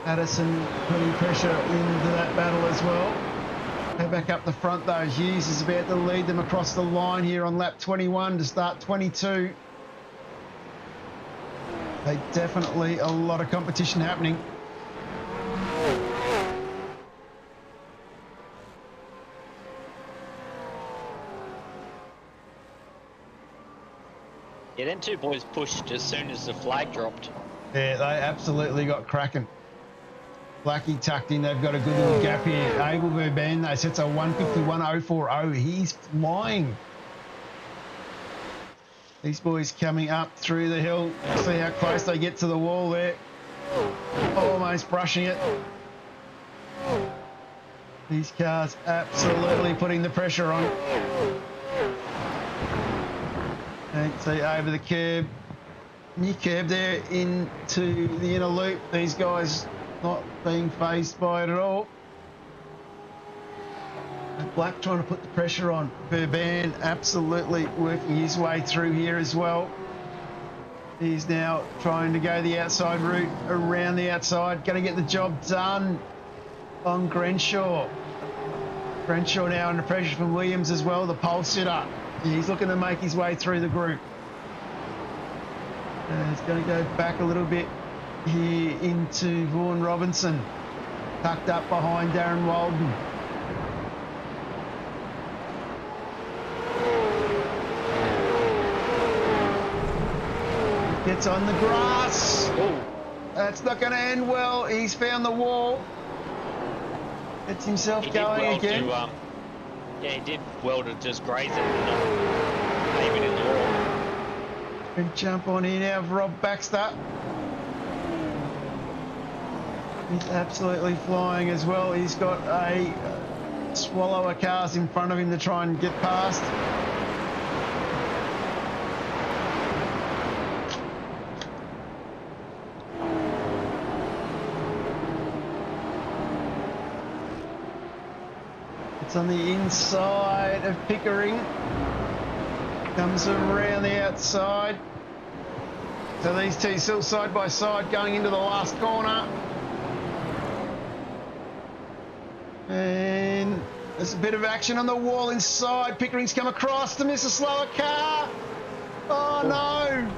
Patterson putting pressure into that battle as well. Go back up the front though. Hughes is about to lead them across the line here on lap 21 to start 22. They definitely a lot of competition happening. Yeah, them two boys pushed as soon as the flag dropped. Yeah, they absolutely got cracking. Blackie tucked in. They've got a good little gap here. Abel Verban, though, sets a 151.040. He's flying. These boys coming up through the hill. See how close they get to the wall there. Almost brushing it. These cars absolutely putting the pressure on. And see over the curb. New curb there into the inner loop. These guys not being phased by it at all. And Black trying to put the pressure on. Burban absolutely working his way through here as well. He's now trying to go the outside route around the outside. Going to get the job done on Grenshaw. Grenshaw now under pressure from Williams as well, the pole sitter. He's looking to make his way through the group. And he's going to go back a little bit here into Vaughan Robinson. Tucked up behind Darren Walden. Gets on the grass. Ooh. That's not going to end well. He's found the wall. Gets himself going again. Yeah, he did well to just graze it and not aim it in the wall. And jump on in now of Rob Baxter. He's absolutely flying as well. He's got a swallow of cars in front of him to try and get past. It's on the inside of Pickering. Comes around the outside. So these two still side by side going into the last corner. And there's a bit of action on the wall inside. Pickering's come across to miss a slower car. Oh no!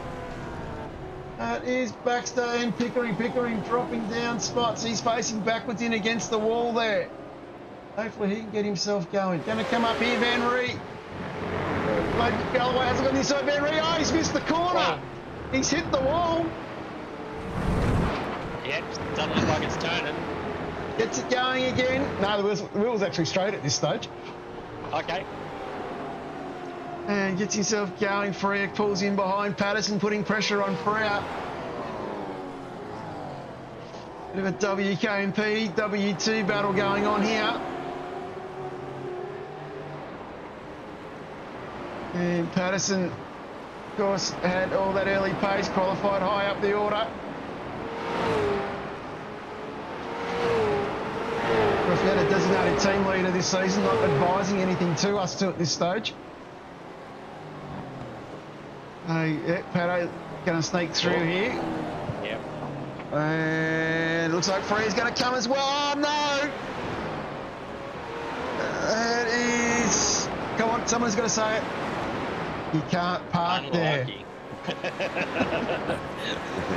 That is Baxter and Pickering. Pickering dropping down spots. He's facing backwards in against the wall there. Hopefully he can get himself going. Going to come up here, Van Ree. Galloway hasn't got the inside. Van Ree, oh, he's missed the corner. He's hit the wall. Yep, doesn't look like it's turning. Gets it going again. No, the wheel's actually straight at this stage. Okay. And gets himself going. Freer pulls in behind Patterson, putting pressure on Freer. Bit of a WKMP, W2 battle going on here. And Patterson, of course, had all that early pace, qualified high up the order. Of course, we had a designated team leader this season, not advising anything to us at this stage. Yeah, Pato going to sneak through here. Yep. And it looks like Freer's going to come as well. Oh, no! That is... Come on, someone's got to say it. You can't park Unlucky. there.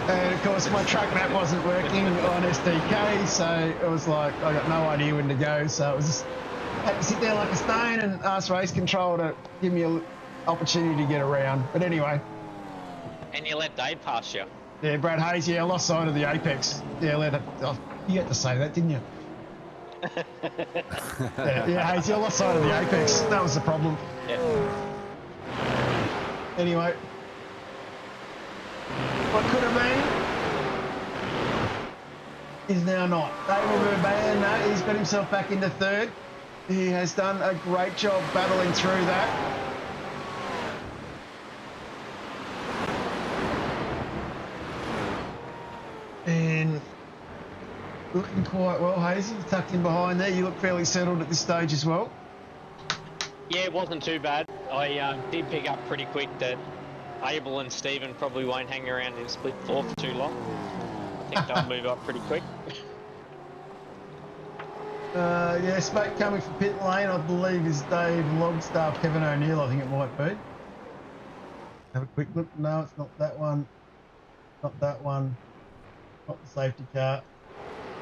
And of course my track map wasn't working on SDK, so it was like I got no idea when to go, so it was just had to sit there like a stone and ask race control to give me an opportunity to get around. But anyway. And you let Dave pass you. Yeah, Brad Hayes, yeah, I lost sight of the apex. Yeah, you had to say that, didn't you? yeah, Hayes, I lost sight of the apex. That was the problem. Yeah. Anyway, what could have been is now not. David Burban, no, he's got himself back into third. He has done a great job battling through that. And looking quite well, Hazy, tucked in behind there. You look fairly settled at this stage as well. Yeah, it wasn't too bad. I did pick up pretty quick that Abel and Stephen probably won't hang around in split 4 for too long. I think they'll move up pretty quick. Yeah, smoke coming from pit lane, I believe, is Dave Logstaff, Kevin O'Neill, I think it might be. Have a quick look. No, it's not that one. Not that one. Not the safety car.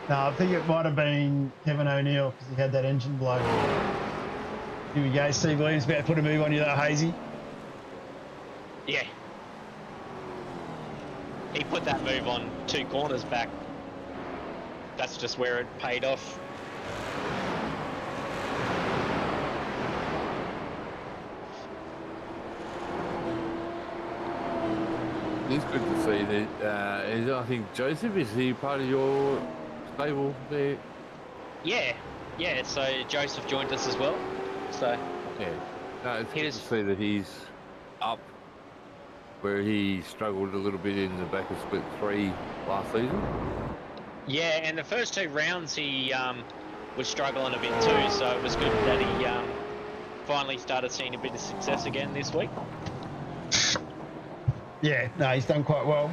No, I think it might have been Kevin O'Neill because he had that engine blow. Here we go, Steve Williams about to put a move on you there, Hazy. Yeah. He put that move on 2 corners back. That's just where it paid off. is good to see that. I think Joseph, is he part of your stable there? Yeah, so Joseph joined us as well. So yeah, no, it's good to see that he's up where he struggled a little bit in the back of split 3 last season. Yeah, and the first 2 rounds he was struggling a bit too, so it was good that he finally started seeing a bit of success again this week. Yeah, no, he's done quite well.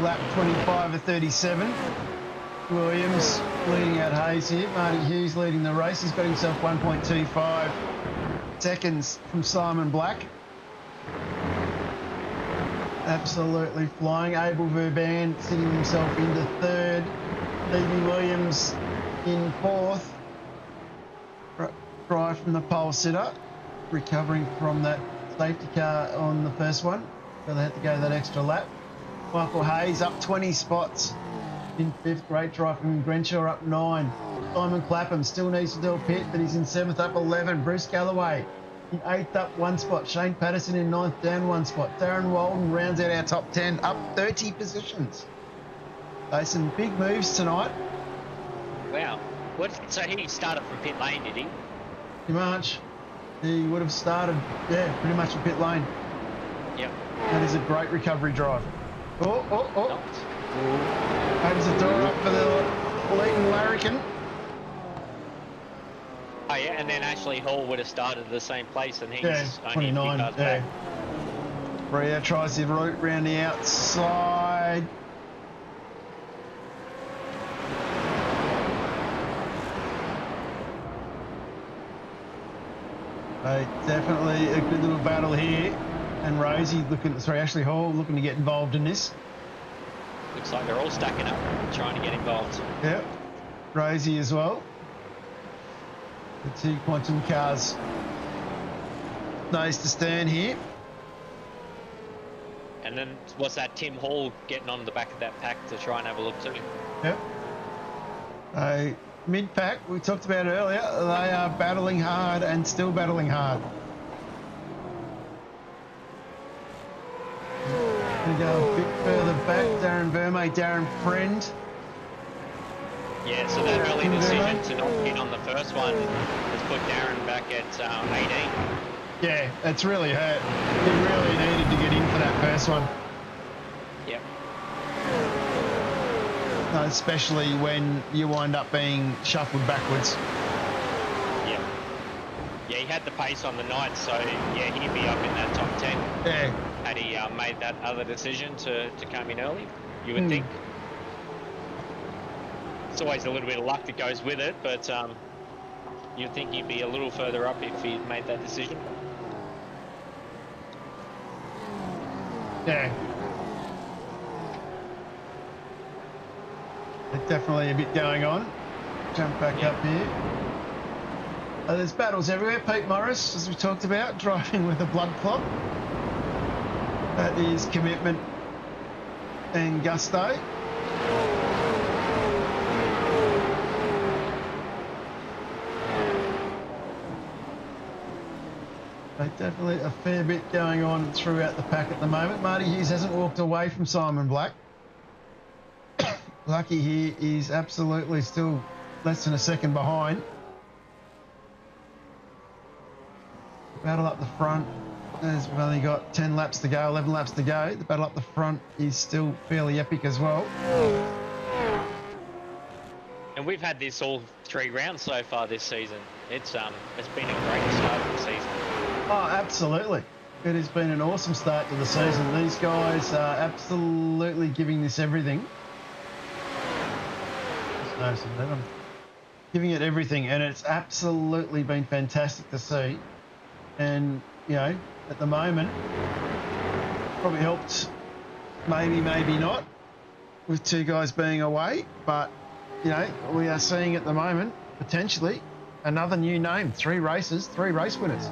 Lap 25 of 37. Williams leading out Hayes here. Marty Hughes leading the race. He's got himself 1.25 seconds from Simon Black. Absolutely flying. Abel Verban sitting himself into 3rd. Levy Williams in 4th. Drive from the pole sitter. Recovering from that safety car on the first one. So they had to go that extra lap. Michael Hayes up 20 spots in 5th. Great drive from Grenshaw up 9. Simon Clapham still needs to do a pit, but he's in 7th up 11. Bruce Galloway in 8th up 1 spot. Shane Patterson in 9th down 1 spot. Darren Walden rounds out our top 10 up 30 positions. So some big moves tonight. Wow. So he started from pit lane, did he? Pretty much. He would have started, pretty much in pit lane. Yep. That is a great recovery drive. Oh. Opens the door up for the leading larrikin. Oh yeah, and then Ashley Hall would have started at the same place, and he's only 29. a few cars back. Bria tries the route round the outside. Definitely a good little battle here. And Rosie Ashley Hall looking to get involved in this. Looks like they're all stacking up, trying to get involved. Yep. Rosie as well. The 2 Quantum cars. Nose to stern here. And then what's that, Tim Hall getting on the back of that pack to try and have a look too. Yep. Mid-pack, we talked about earlier, they are battling hard and still battling hard. We go a bit further back, Darren Vermey, Darren Friend. Yeah, so that early decision to not get on the first one has put Darren back at 18. Yeah, it's really hurt. He really needed to get in for that first one. Yep. Especially when you wind up being shuffled backwards. Yeah. Yeah, he had the pace on the night, so yeah, he'd be up in that top 10. Yeah. Had he made that other decision to come in early, you would think. It's always a little bit of luck that goes with it, but you'd think he'd be a little further up if he'd made that decision. Yeah. There's definitely a bit going on. Jump back up here. There's battles everywhere. Pete Morris, as we talked about, driving with a blood clot. That is commitment and gusto. Definitely a fair bit going on throughout the pack at the moment. Marty Hughes hasn't walked away from Simon Black. Lucky here is absolutely still less than a second behind. Battle up the front, as we've only got 10 laps to go, 11 laps to go. The battle up the front is still fairly epic as well. And we've had this all 3 rounds so far this season. It's been a great start of the season. Oh, absolutely. It has been an awesome start to the season. These guys are absolutely giving this everything. Giving it everything, and it's absolutely been fantastic to see. And, you know, at the moment, probably helped, maybe not, with 2 guys being away. But, you know, we are seeing at the moment, potentially, another new name. 3 races, 3 race winners.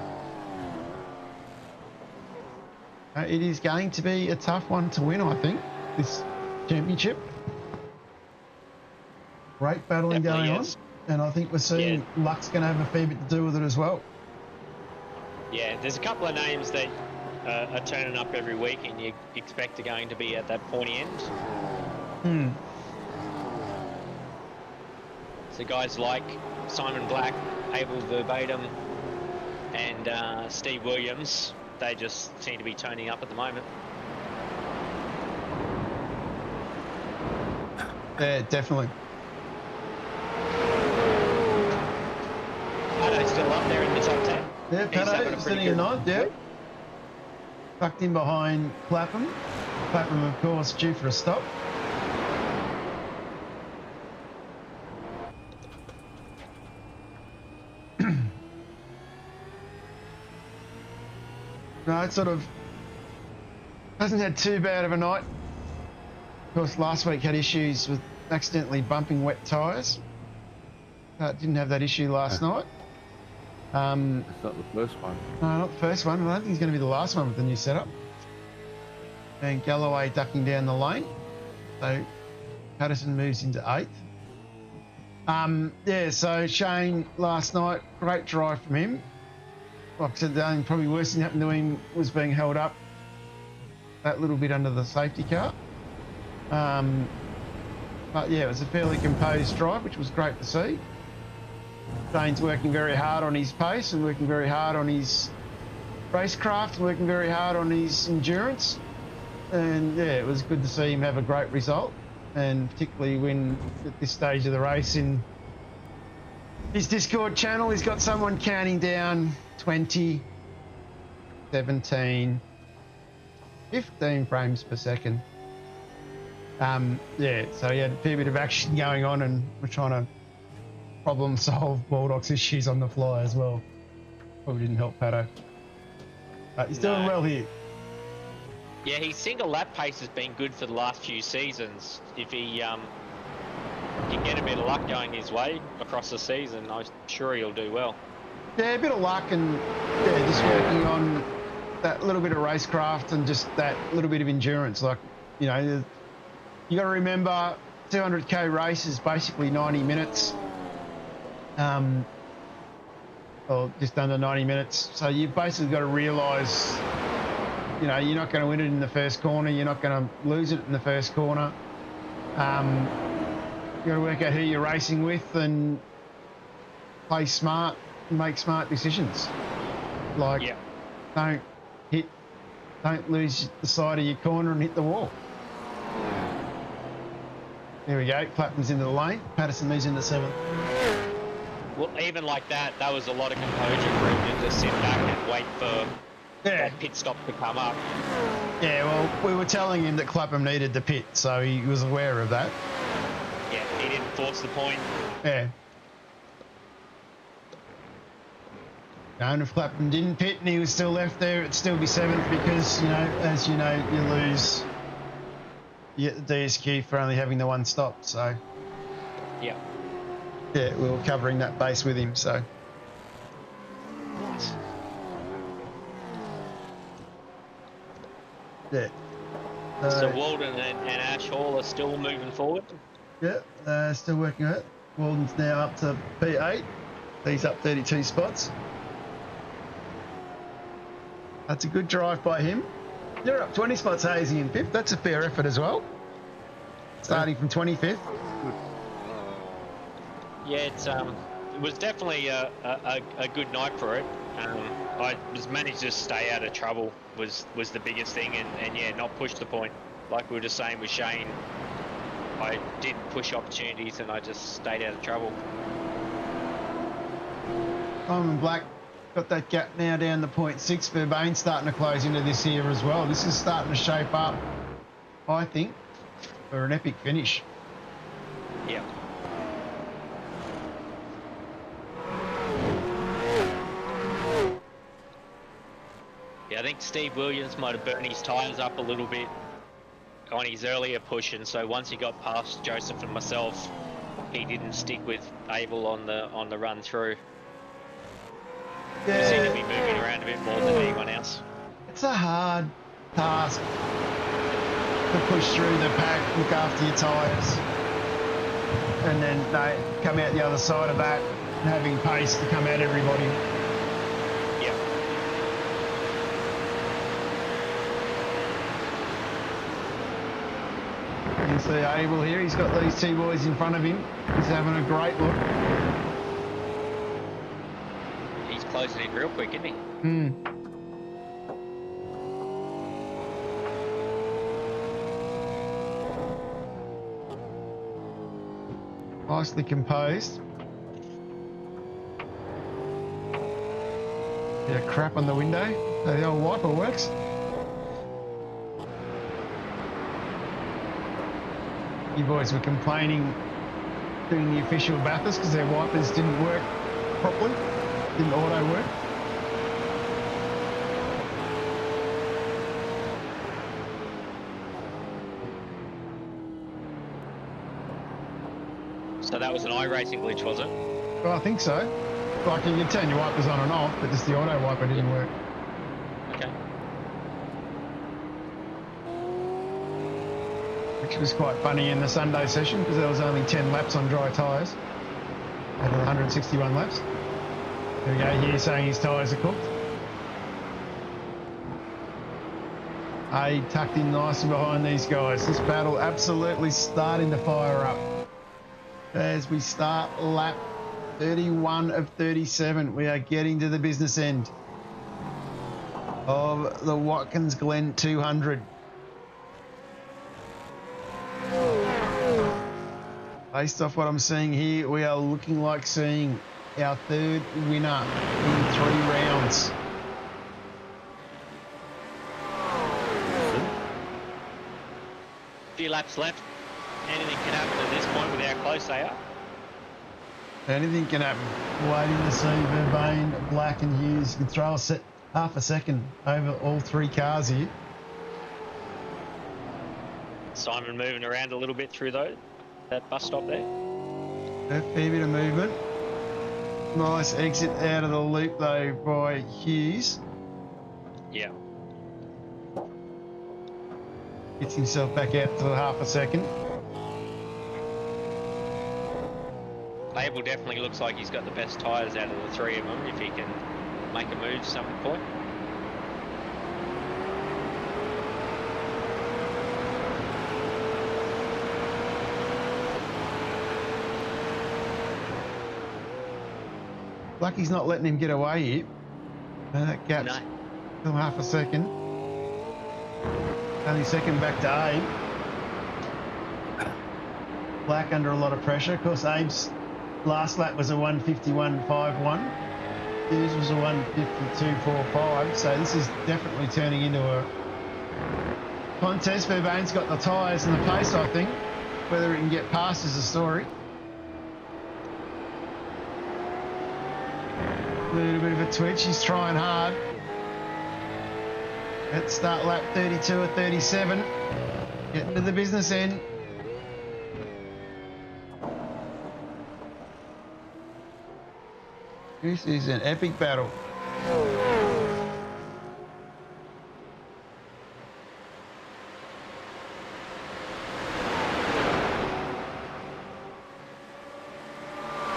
It is going to be a tough one to win, I think, this championship. Great battling going on. And I think we're seeing luck's going to have a fair bit to do with it as well. Yeah, there's a couple of names that are turning up every week and you expect are going to be at that pointy end. So guys like Simon Black, Abel Verbatim, and Steve Williams, they just seem to be toning up at the moment. Yeah, definitely. Paddo's still up there in the top 10. Yeah, Paddo sitting in ninth, yeah. Tucked in behind Clapham. Clapham, of course, due for a stop. No, it sort of hasn't had too bad of a night. Of course, last week had issues with accidentally bumping wet tyres. Didn't have that issue last night. It's not the first one. No, not the first one. I don't think it's going to be the last one with the new setup. And Galloway ducking down the lane. So Patterson moves into 8th. Yeah, so Shane last night, great drive from him. Like I said, the only probably worst thing happened to him was being held up that little bit under the safety car. But yeah, it was a fairly composed drive, which was great to see. Shane's working very hard on his pace and working very hard on his racecraft and working very hard on his endurance. And yeah, it was good to see him have a great result. And particularly when at this stage of the race in his Discord channel, he's got someone counting down 20, 17, 15 frames per second. Yeah, so he had a fair bit of action going on and we're trying to problem solve Baldock's issues on the fly as well. Probably didn't help Pato. He's doing well here. Yeah, his single lap pace has been good for the last few seasons. If he can get a bit of luck going his way across the season, I'm sure he'll do well. Yeah, a bit of luck and yeah, just working on that little bit of racecraft and just that little bit of endurance. Like, you know, you got to remember 200k race is basically 90 minutes. Or just under 90 minutes. So you've basically got to realise, you know, you're not going to win it in the first corner. You're not going to lose it in the first corner. You've got to work out who you're racing with and play smart and make smart decisions. Like, don't lose the side of your corner and hit the wall. There we go. Clapton's into the lane. Patterson moves into 7th. Well, even like that, that was a lot of composure for him to just sit back and wait for that pit stop to come up. Yeah, well, we were telling him that Clapham needed the pit, so he was aware of that. Yeah, he didn't force the point. Yeah. And if Clapham didn't pit and he was still left there, it'd still be 7th because, you know, as you know, you lose. You get the DSQ for only having the one stop, so. Yeah. Yeah, we were covering that base with him, so. Nice. Yeah. So Walden and Ash Hall are still moving forward? Yeah, still working on it. Walden's now up to P8. He's up 32 spots. That's a good drive by him. You're up 20 spots, Hazy, in 5th. That's a fair effort as well. Starting from 25th. Yeah, it was definitely a good night for it. I just managed to stay out of trouble was the biggest thing, and yeah, not push the point. Like we were just saying with Shane, I didn't push opportunities and I just stayed out of trouble. Simon Black got that gap now down to 0.6. Verbain's starting to close into this here as well. This is starting to shape up, I think, for an epic finish. Yeah. Yeah, I think Steve Williams might have burned his tyres up a little bit on his earlier push, and so once he got past Joseph and myself, he didn't stick with Abel on the run through. Yeah. He seemed to be moving around a bit more than anyone else. It's a hard task to push through the pack, look after your tyres. and then they come out the other side of that, having pace to come at everybody. Yeah. You can see Abel here. He's got these two boys in front of him. He's having a great look. He's closing in real quick, isn't he? Nicely composed. Bit of crap on the window. So the old wiper works. You boys were complaining during the official Bathurst because their wipers didn't work properly, didn't auto work. So that was an iRacing glitch, was it? Well, I think so. Like you can turn your wipers on and off, but just the auto wiper didn't work. Okay. Which was quite funny in the Sunday session because there was only 10 laps on dry tyres out of 161 laps. There we go, here saying his tyres are cooked. Tucked in nice and behind these guys. This battle absolutely starting to fire up. As we start lap 31 of 37, we are getting to the business end of the Watkins Glen 200. Based off what I'm seeing here, we are looking like seeing our third winner in 3 rounds. A few laps left. Anything can happen at this point with how close they are. Anything can happen. Waiting to see Vervain, Black and Hughes can throw half a second over all 3 cars here. Simon moving around a little bit through that bus stop there. A fair bit of movement. Nice exit out of the loop though by Hughes. Yeah. Gets himself back out to half a second. Abel definitely looks like he's got the best tyres out of the 3 of them if he can make a move some point. Lucky's not letting him get away here. That gap's still half a second. Only second back to Abe. Black under a lot of pressure. Of course, Abe's last lap was a 151.51. Hughes was a 152.45. So this is definitely turning into a contest. Vervain's got the tyres and the pace, I think. Whether he can get past is a story. A little bit of a twitch. He's trying hard. Let's start lap 32 or 37. Getting to the business end. This is an epic battle.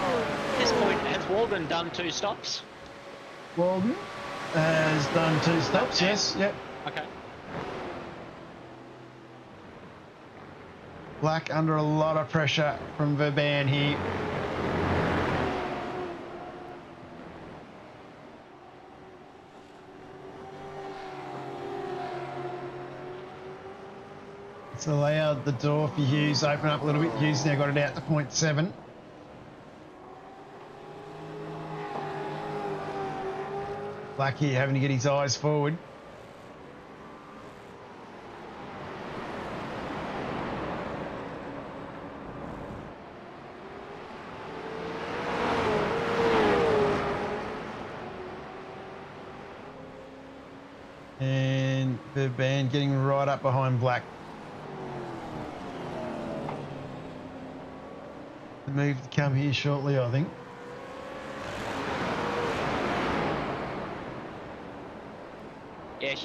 At this point, has Walden done 2 stops? Walden has done 2 stops, yes, yep. Okay. Black under a lot of pressure from Verban here. It's allowed the door for Hughes to open up a little bit. Hughes now got it out to 0.7. Black here having to get his eyes forward. And the band getting right up behind Black. The move to come here shortly, I think. Yeah,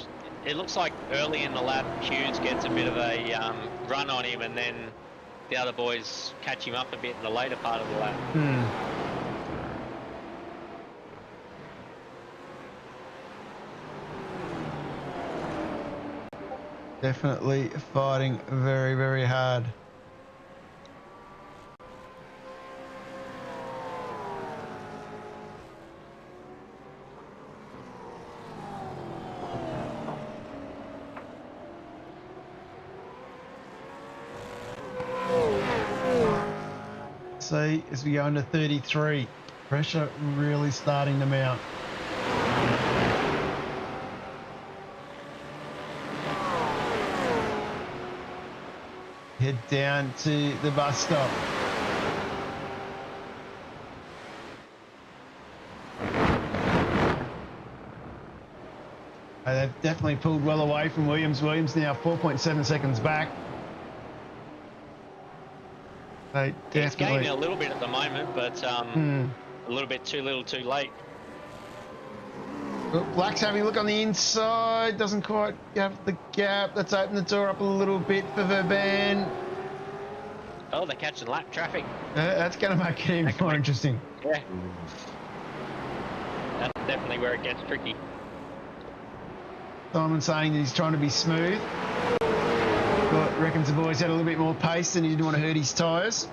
it looks like early in the lap, Hughes gets a bit of a run on him, and then the other boys catch him up a bit in the later part of the lap. Definitely fighting very, very hard. See, as we go into 33, pressure really starting to mount. Head down to the bus stop. They've definitely pulled well away from Williams. Williams now 4.7 seconds back. They definitely... He's gaining a little bit at the moment, but a little bit too little too late. Black's having a look on the inside, doesn't quite have the gap. Let's open the door up a little bit for Verban. Oh, they're catching lap traffic. That's going to make it even more interesting. Yeah. That's definitely where it gets tricky. Simon saying that he's trying to be smooth. But reckons the boys had a little bit more pace and he didn't want to hurt his tyres.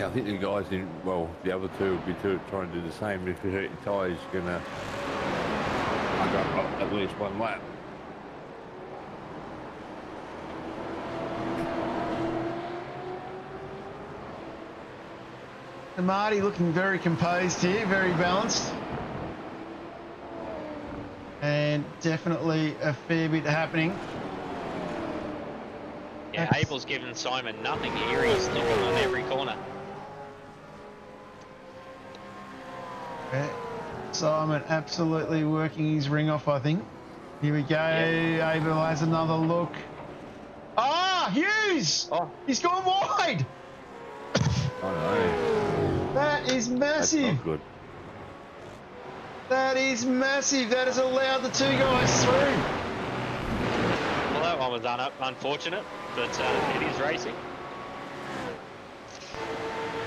Yeah, I think the guys in, well, the other two will be trying to do the same. If you hurt your tyres, you're going to up at least one lap. The Marty looking very composed here, very balanced. And definitely a fair bit happening. Yeah, Abel's giving Simon nothing here. He's looking on every corner. Yeah. Simon absolutely working his ring off, I think. Here we go. Yep. Abel has another look. Ah, Hughes! Oh. He's gone wide! I know. That is massive. That's not good. That is massive. That has allowed the two guys through. Well, that one was unfortunate, but it is racing.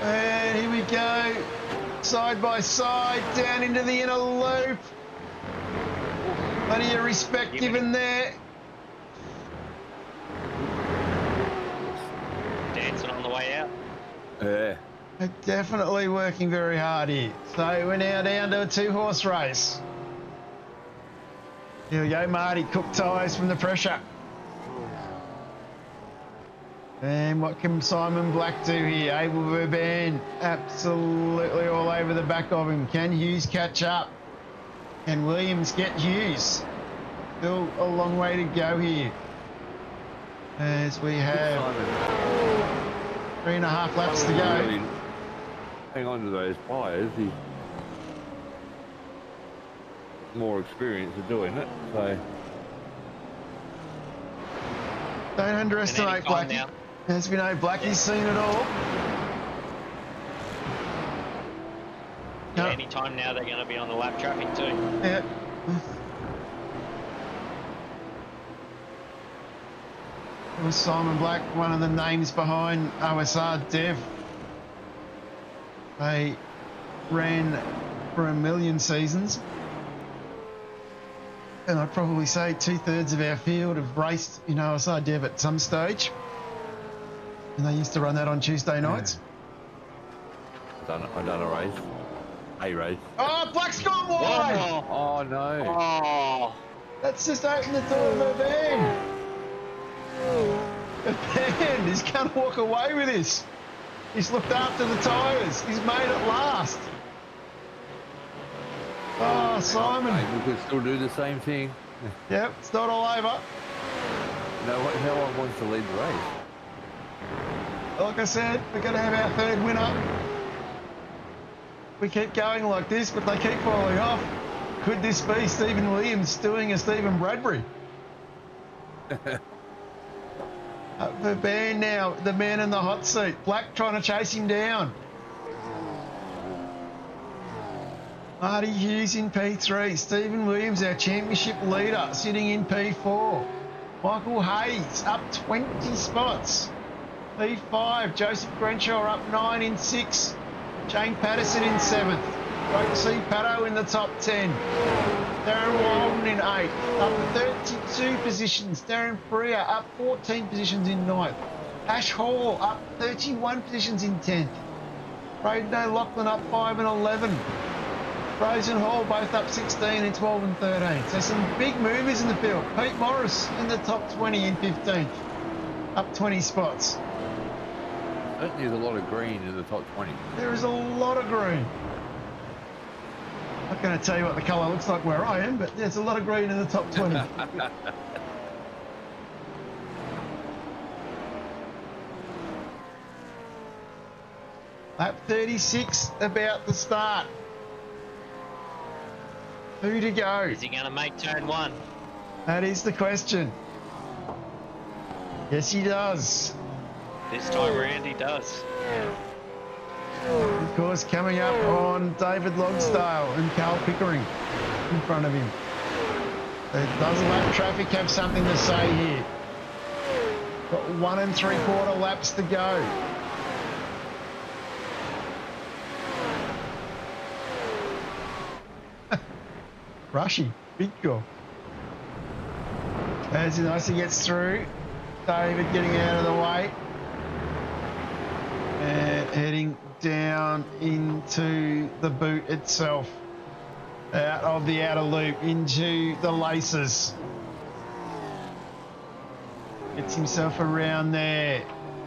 And here we go. Side by side, down into the inner loop. Plenty of respect given there. Dancing on the way out. Yeah. They're definitely working very hard here. So we're now down to a two-horse race. Here we go, Marty. Cooked tyres from the pressure. And what can Simon Black do here? Abel Verban absolutely all over the back of him. Can Hughes catch up? Can Williams get Hughes? Still a long way to go here. As we have 3.5 laps to go. Really hang on to those tyres. He's more experience of doing it, so don't underestimate Blackie. Now. As we know, Blackie's seen it all. Yeah, any time now they're going to be on the lap traffic too. Yep. It was Simon Black, one of the names behind OSR Dev. They ran for 1 million seasons. And I'd probably say 2/3 of our field have raced in OSR Dev at some stage. And they used to run that on Tuesday nights. I've done a race. A race. Oh, Black's gone wide! Oh no. Oh. That's just opened the door of Verban. Verban, he's going to walk away with this. He's looked after the tyres. He's made it last. Oh, Simon. We could still do the same thing. Yep, it's not all over. No one wants to lead the race. Like I said, we're going to have our third winner. We keep going like this, but they keep falling off. Could this be Stephen Williams doing a Stephen Bradbury? Verban now, the man in the hot seat. Black trying to chase him down. Marty Hughes in P3. Stephen Williams, our championship leader, sitting in P4. Michael Hayes up 20 spots. P5. Joseph Crenshaw up 9 in 6. Shane Patterson in 7th. Great to see Pato in the top 10. Darren Walden in 8th, up 32 positions. Darren Freer up 14 positions in 9th. Ash Hall up 31 positions in 10th. Braden O'Loughlin up 5 and 11. Rose and Hall both up 16 and 12 and 13. So some big movers in the field. Pete Morris in the top 20 in 15th, up 20 spots. Certainly there's a lot of green in the top 20. There is a lot of green. I'm not going to tell you what the colour looks like where I am, but there's a lot of green in the top 20. Lap 36 about to start. Who to go? Is he going to make turn 1? That is the question. Yes, he does. This time around he does. Of course, coming up on David Logsdale and Carl Pickering in front of him. Does lap traffic have something to say here? Got 1 3/4 laps to go. Rushy, big goal. As he nicely gets through, David getting out of the way and heading down into the boot itself, out of the outer loop into the laces. Gets himself around there.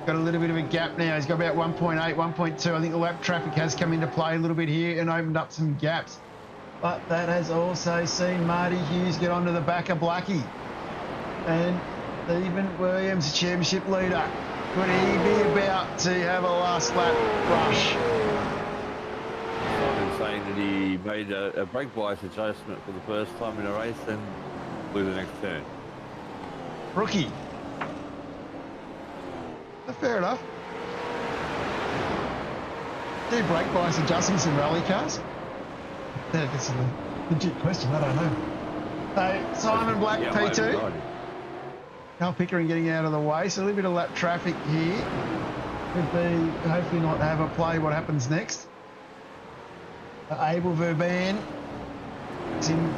Got a little bit of a gap now. He's got about 1.8, 1.2. I think the lap traffic has come into play a little bit here and opened up some gaps. But that has also seen Marty Hughes get onto the back of Blackie. And Stephen Williams, the championship leader. Could he be about to have a last lap rush? I've been saying that he made a brake bias adjustment for the first time in a race and blew the next turn. Rookie. Fair enough. Do brake bias adjustments in rally cars? That's a legit question, I don't know. So, Simon Black, Yeah, P2. Carl Pickering getting out of the way, so a little bit of lap traffic here. Could be, hopefully not have a play what happens next. Abel Verban is in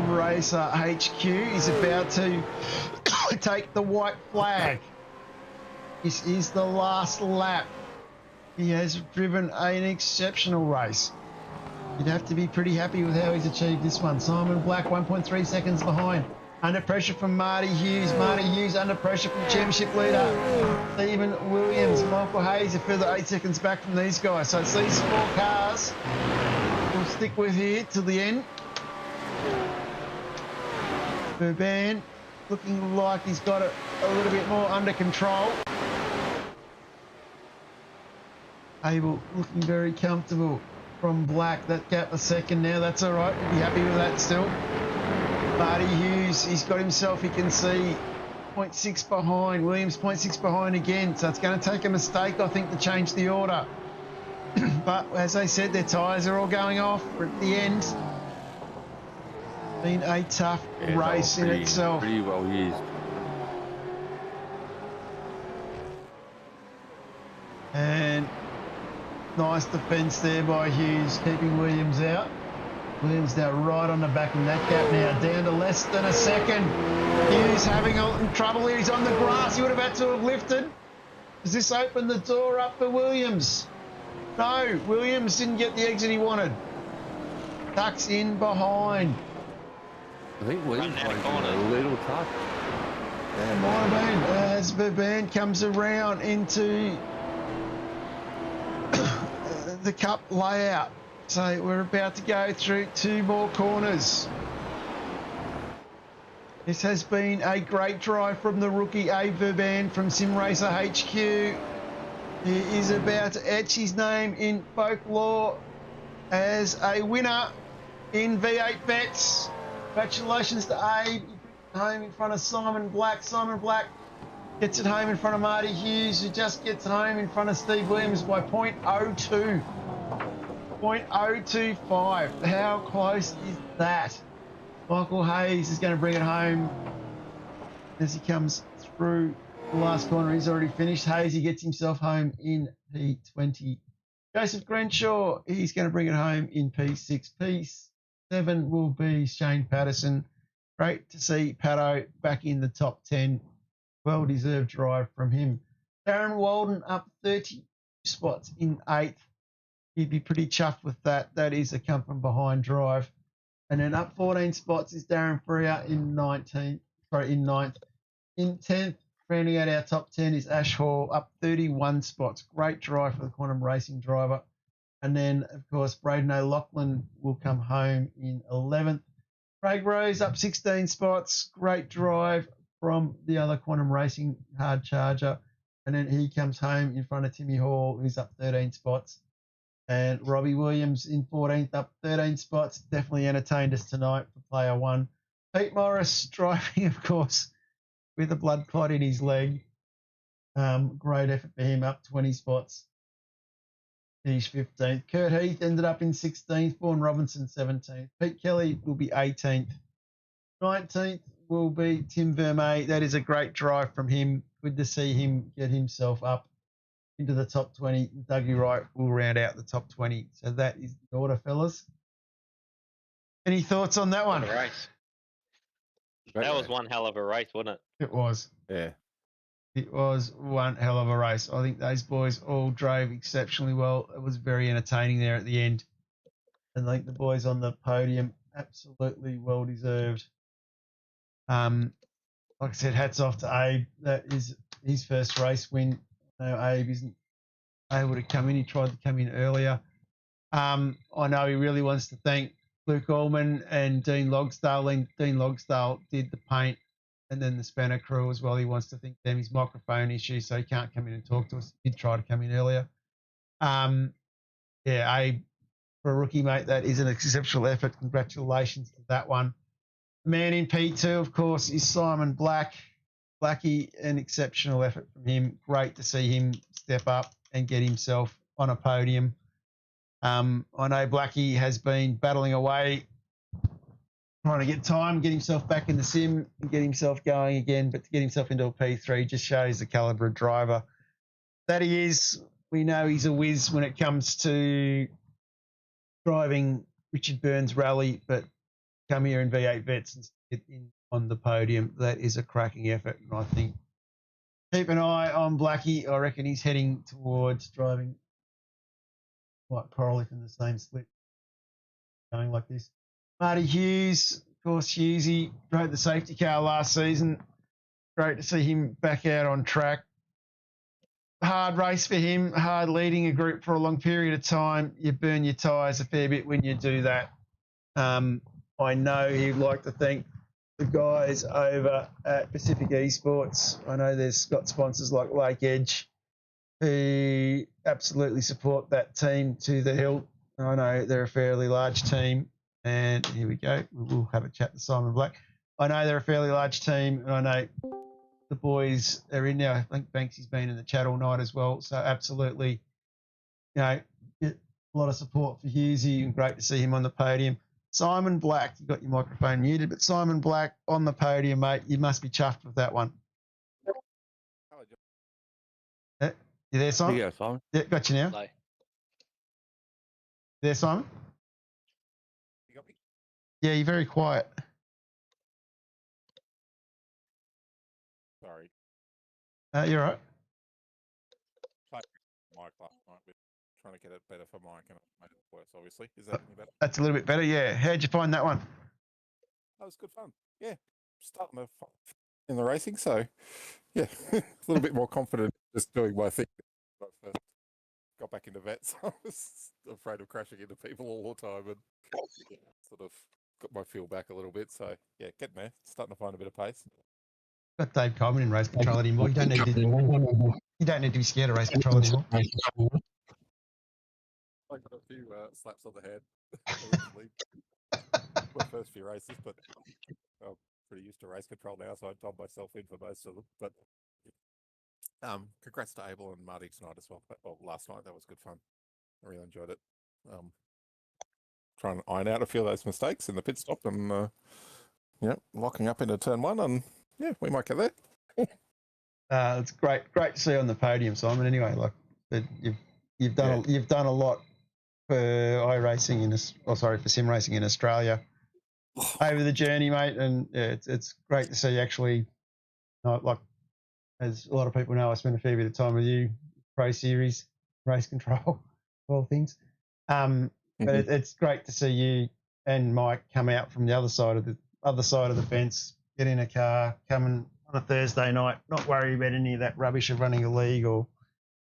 Racer HQ. He's about to take the white flag. This is the last lap. He has driven an exceptional race. You'd have to be pretty happy with how he's achieved this one. Simon Black, 1.3 seconds behind. Under pressure from Marty Hughes. Marty Hughes under pressure from championship leader Stephen Williams. Michael Hayes a further 8 seconds back from these guys. So it's these 4 cars we'll stick with here till the end. Verban looking like he's got it a little bit more under control. Abel looking very comfortable from Black. That gap a second now, that's all right. We'll be happy with that still. Marty Hughes, he's got himself, he can see 0.6 behind. Williams 0.6 behind again. So it's going to take a mistake, I think, to change the order. But as I said, their tyres are all going off. We're at the end. Been a tough race in itself. Pretty well used. And nice defence there by Hughes, keeping Williams out. Williams now right on the back in that gap now, down to less than a second. Hughes having trouble here. He's on the grass. He would have had to have lifted. Does this open the door up for Williams? No, Williams didn't get the exit he wanted. Tucks in behind. I think Williams might have gone a little tough. Yeah, might have been. As Verban comes around into the cup layout. So we're about to go through 2 more corners. This has been a great drive from the rookie Abe Verban from Sim Racer HQ. He is about to etch his name in folklore as a winner in V8 Vets. Congratulations to Abe. He brings it home in front of Simon Black. Simon Black gets it home in front of Marty Hughes, who just gets home in front of Steve Williams by 0.02. .025. How close is that? Michael Hayes is going to bring it home as he comes through the last corner. He's already finished. Hayes, he gets himself home in P20. Joseph Grenshaw, he's going to bring it home in P6. P7 will be Shane Patterson. Great to see Pato back in the top 10. Well-deserved drive from him. Darren Walden up 30 spots in 8th. He'd be pretty chuffed with that. That is a come-from-behind drive. And then up 14 spots is Darren Freer in 9th. In 10th, rounding out our top 10 is Ash Hall, up 31 spots. Great drive for the Quantum Racing driver. And then, of course, Braden O'Loughlin will come home in 11th. Craig Rose up 16 spots. Great drive from the other Quantum Racing hard charger. And then he comes home in front of Timmy Hall, who's up 13 spots. And Robbie Williams in 14th, up 13 spots. Definitely entertained us tonight for player 1. Pete Morris driving, of course, with a blood clot in his leg. Great effort for him, up 20 spots. Finished 15th. Kurt Heath ended up in 16th. Vaughan Robinson 17th. Pete Kelly will be 18th. 19th will be Tim Vermey. That is a great drive from him. Good to see him get himself up into the top 20. Dougie Wright will round out the top 20. So that is the order, fellas. Any thoughts on that one? What a race. That was one hell of a race, wasn't it? It was. Yeah. It was one hell of a race. I think those boys all drove exceptionally well. It was very entertaining there at the end. And I think the boys on the podium, absolutely well deserved. Like I said, hats off to Abe. That is his first race win. No, Abe isn't able to come in. He tried to come in earlier. I know he really wants to thank Luke Allman and Dean Logsdale. Dean Logsdale did the paint and then the spanner crew as well. He wants to thank them. His microphone issue, so he can't come in and talk to us. He did try to come in earlier. Yeah, Abe, for a rookie, mate, that is an exceptional effort. Congratulations to that one. The man in P2, of course, is Simon Black. Blackie, an exceptional effort from him. Great to see him step up and get himself on a podium. I know Blackie has been battling away, trying to get time, get himself back in the sim and get himself going again, but to get himself into a P3 just shows the calibre of driver that he is. We know he's a whiz when it comes to driving Richard Burns Rally, but come here in V8 Vets and get in on the podium. That is a cracking effort, and I think keep an eye on Blackie. I reckon he's heading towards driving quite probably from the same split, going like this. Marty Hughes, of course, Hughesy drove the safety car last season. Great to see him back out on track. Hard race for him, hard leading a group for a long period of time. You burn your tyres a fair bit when you do that. I know he'd like to thank the guys over at Pacific Esports. I know there's got sponsors like Lake Edge who absolutely support that team to the hilt. I know they're a fairly large team. And here we go. We'll have a chat to Simon Black. I know they're a fairly large team, and I know the boys are in there. I think Banksy's been in the chat all night as well. So absolutely, you know, a lot of support for Hughesy, and great to see him on the podium. Simon Black, you've got your microphone muted, but Simon Black on the podium, mate. You must be chuffed with that one. You there, Simon? Yeah, Simon. Yeah, got you now. Hello. There, Simon? You got me? Yeah, you're very quiet. Sorry. You're right. Mic last night. We're trying to get it better for Mike, and it made it worse, obviously. Is that any better? That's a little bit better, yeah. How'd you find that one? That was good fun. Yeah. Starting to in the racing, so yeah, a little bit more confident just doing my thing. When I first got back into vets, I was afraid of crashing into people all the time, and sort of got my feel back a little bit. So yeah, getting there, starting to find a bit of pace. Got Dave Coleman in race control anymore. You don't need to be scared of race control anymore. I got a few slaps on the head. My first few races, but I'm pretty used to race control now, so I told myself in for most of them. But congrats to Abel and Marty tonight as well. Well, last night that was good fun. I really enjoyed it. try and iron out a few of those mistakes in the pit stop and locking up into turn one, and yeah, we might get there. It's great to see you on the podium, Simon. Anyway, like you've done a lot for for sim racing in Australia over the journey, mate. And it's great to see you actually. Like as a lot of people know, I spent a fair bit of time with you, Pro Series, race control, all things. But it's great to see you and Mike come out from the other side of the fence, get in a car, come on a Thursday night, not worry about any of that rubbish of running a league or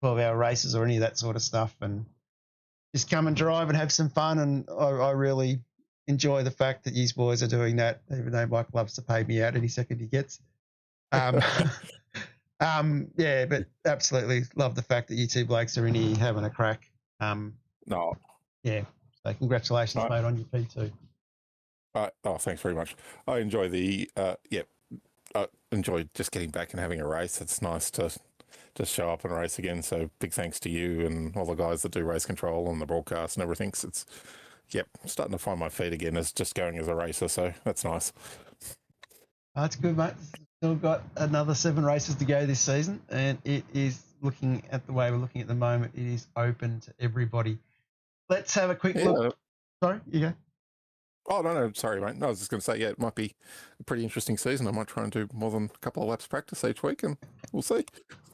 12-hour races or any of that sort of stuff, and just come and drive and have some fun. And I really enjoy the fact that you boys are doing that, even though Mike loves to pay me out any second he gets. But absolutely love the fact that you two blokes are in here having a crack. No. Yeah. So congratulations, mate, on your P2. Thanks very much. I enjoy I enjoy just getting back and having a race. It's nice to just show up and race again. So big thanks to you and all the guys that do race control and the broadcast and everything. So it's starting to find my feet again as just going as a racer. So that's nice. That's good, mate. Still got another 7 races to go this season, and it is looking at the way we're looking at the moment. It is open to everybody. Let's have a quick look. Sorry, you go. Oh, no, sorry, mate. No, I was just going to say, it might be a pretty interesting season. I might try and do more than a couple of laps practice each week, and we'll see.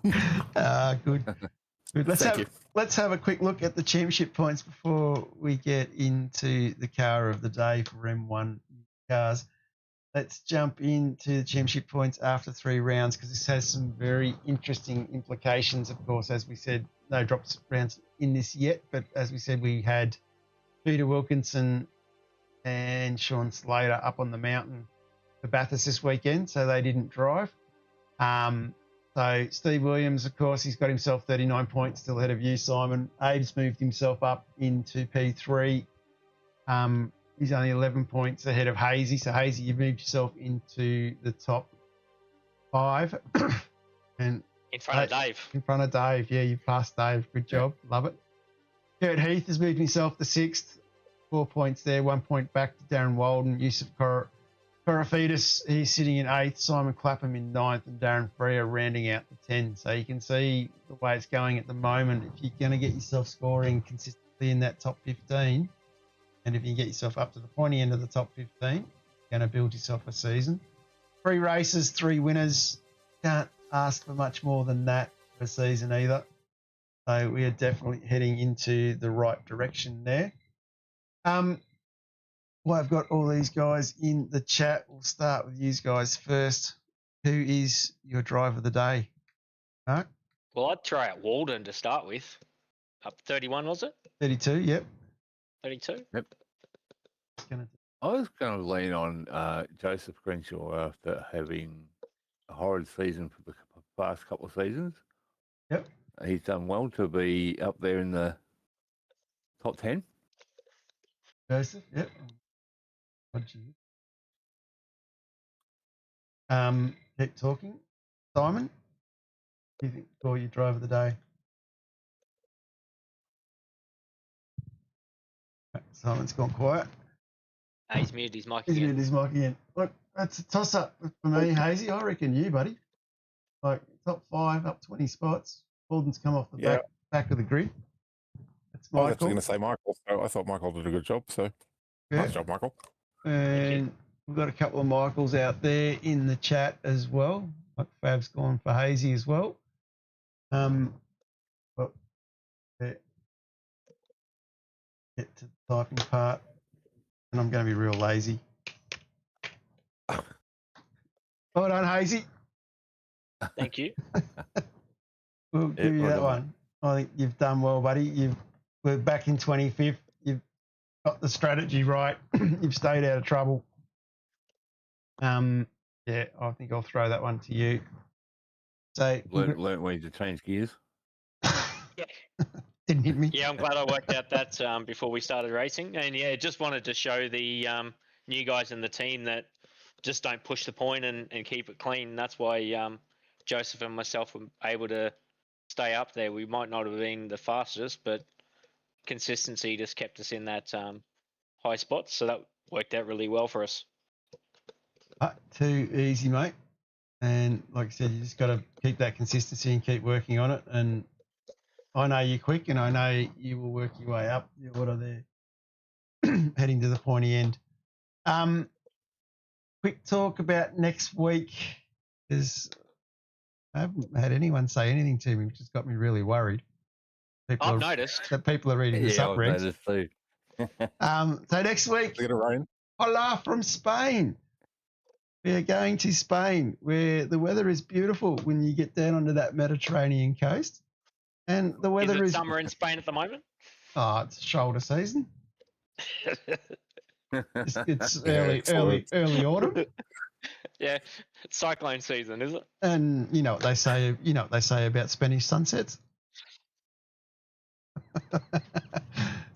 Good. Let's have a quick look at the championship points before we get into the car of the day for M1 cars. Let's jump into the championship points after 3 rounds, because this has some very interesting implications. Of course, as we said, no drops rounds in this yet, but as we said, we had Peter Wilkinson and Sean Slater up on the mountain for Bathurst this weekend, so they didn't drive. So Steve Williams, of course, he's got himself 39 points, still ahead of you, Simon. Abe's moved himself up into P3. He's only 11 points ahead of Hazy. So Hazy, you've moved yourself into the top 5. And in front of Dave. In front of Dave, yeah, you passed Dave. Good job, love it. Kurt Heath has moved himself to 6th. 4 points there, 1 point back to Darren Walden. Yusuf Korafidis, he's sitting in 8th. Simon Clapham in 9th, and Darren Freer rounding out the 10. So you can see the way it's going at the moment. If you're going to get yourself scoring consistently in that top 15, and if you can get yourself up to the pointy end of the top 15, you're going to build yourself a season. 3 races, 3 winners. Can't ask for much more than that for a season either. So we are definitely heading into the right direction there. Well, I've got all these guys in the chat. We'll start with you guys first. Who is your driver of the day? Mark? Well, I'd throw out Walden to start with. Up 31, was it? 32, yep. 32? Yep. I was going to lean on Joseph Crenshaw after having a horrid season for the past couple of seasons. Yep. He's done well to be up there in the top 10. Joseph, yep. Keep talking. Simon, do you think for your driver of the day? Simon's gone quiet. He's muted his mic He's again. muted his mic again. Look, that's a toss-up for me, Hazy. I reckon you, buddy. Like, top 5, up 20 spots. Walden's come off the back of the grid. That's Michael. I was actually going to say Michael, so I thought Michael did a good job, so nice job, Michael. And we've got a couple of Michaels out there in the chat as well. Like Fab's gone for Hazy as well. But get to the typing part, and I'm going to be real lazy. Well done, Hazy. Thank you. We'll give you that one. I think you've done well, buddy. We're back in 25th. You've got the strategy right. You've stayed out of trouble. Yeah, I think I'll throw that one to you. So learn ways to change gears. Yeah. Didn't hit me. Yeah, I'm glad I worked out that before we started racing. And yeah, just wanted to show the new guys in the team that just don't push the point and keep it clean. That's why Joseph and myself were able to stay up there. We might not have been the fastest, but consistency just kept us in that high spots, so that worked out really well for us. Too easy, mate. And like I said, you just got to keep that consistency and keep working on it. And I know you're quick, and I know you will work your way up the order there, heading to the pointy end. Quick talk about next week, because I haven't had anyone say anything to me, which has got me really worried. I've noticed that people are reading the I've subregs. noticed too. So next week, Is it gonna rain? hola from Spain. We are going to Spain, where the weather is beautiful when you get down onto that Mediterranean coast. And the weather is summer in Spain at the moment? Oh, it's shoulder season. It's early autumn. Yeah, it's cyclone season, is it? And you know what they say. You know what they say about Spanish sunsets.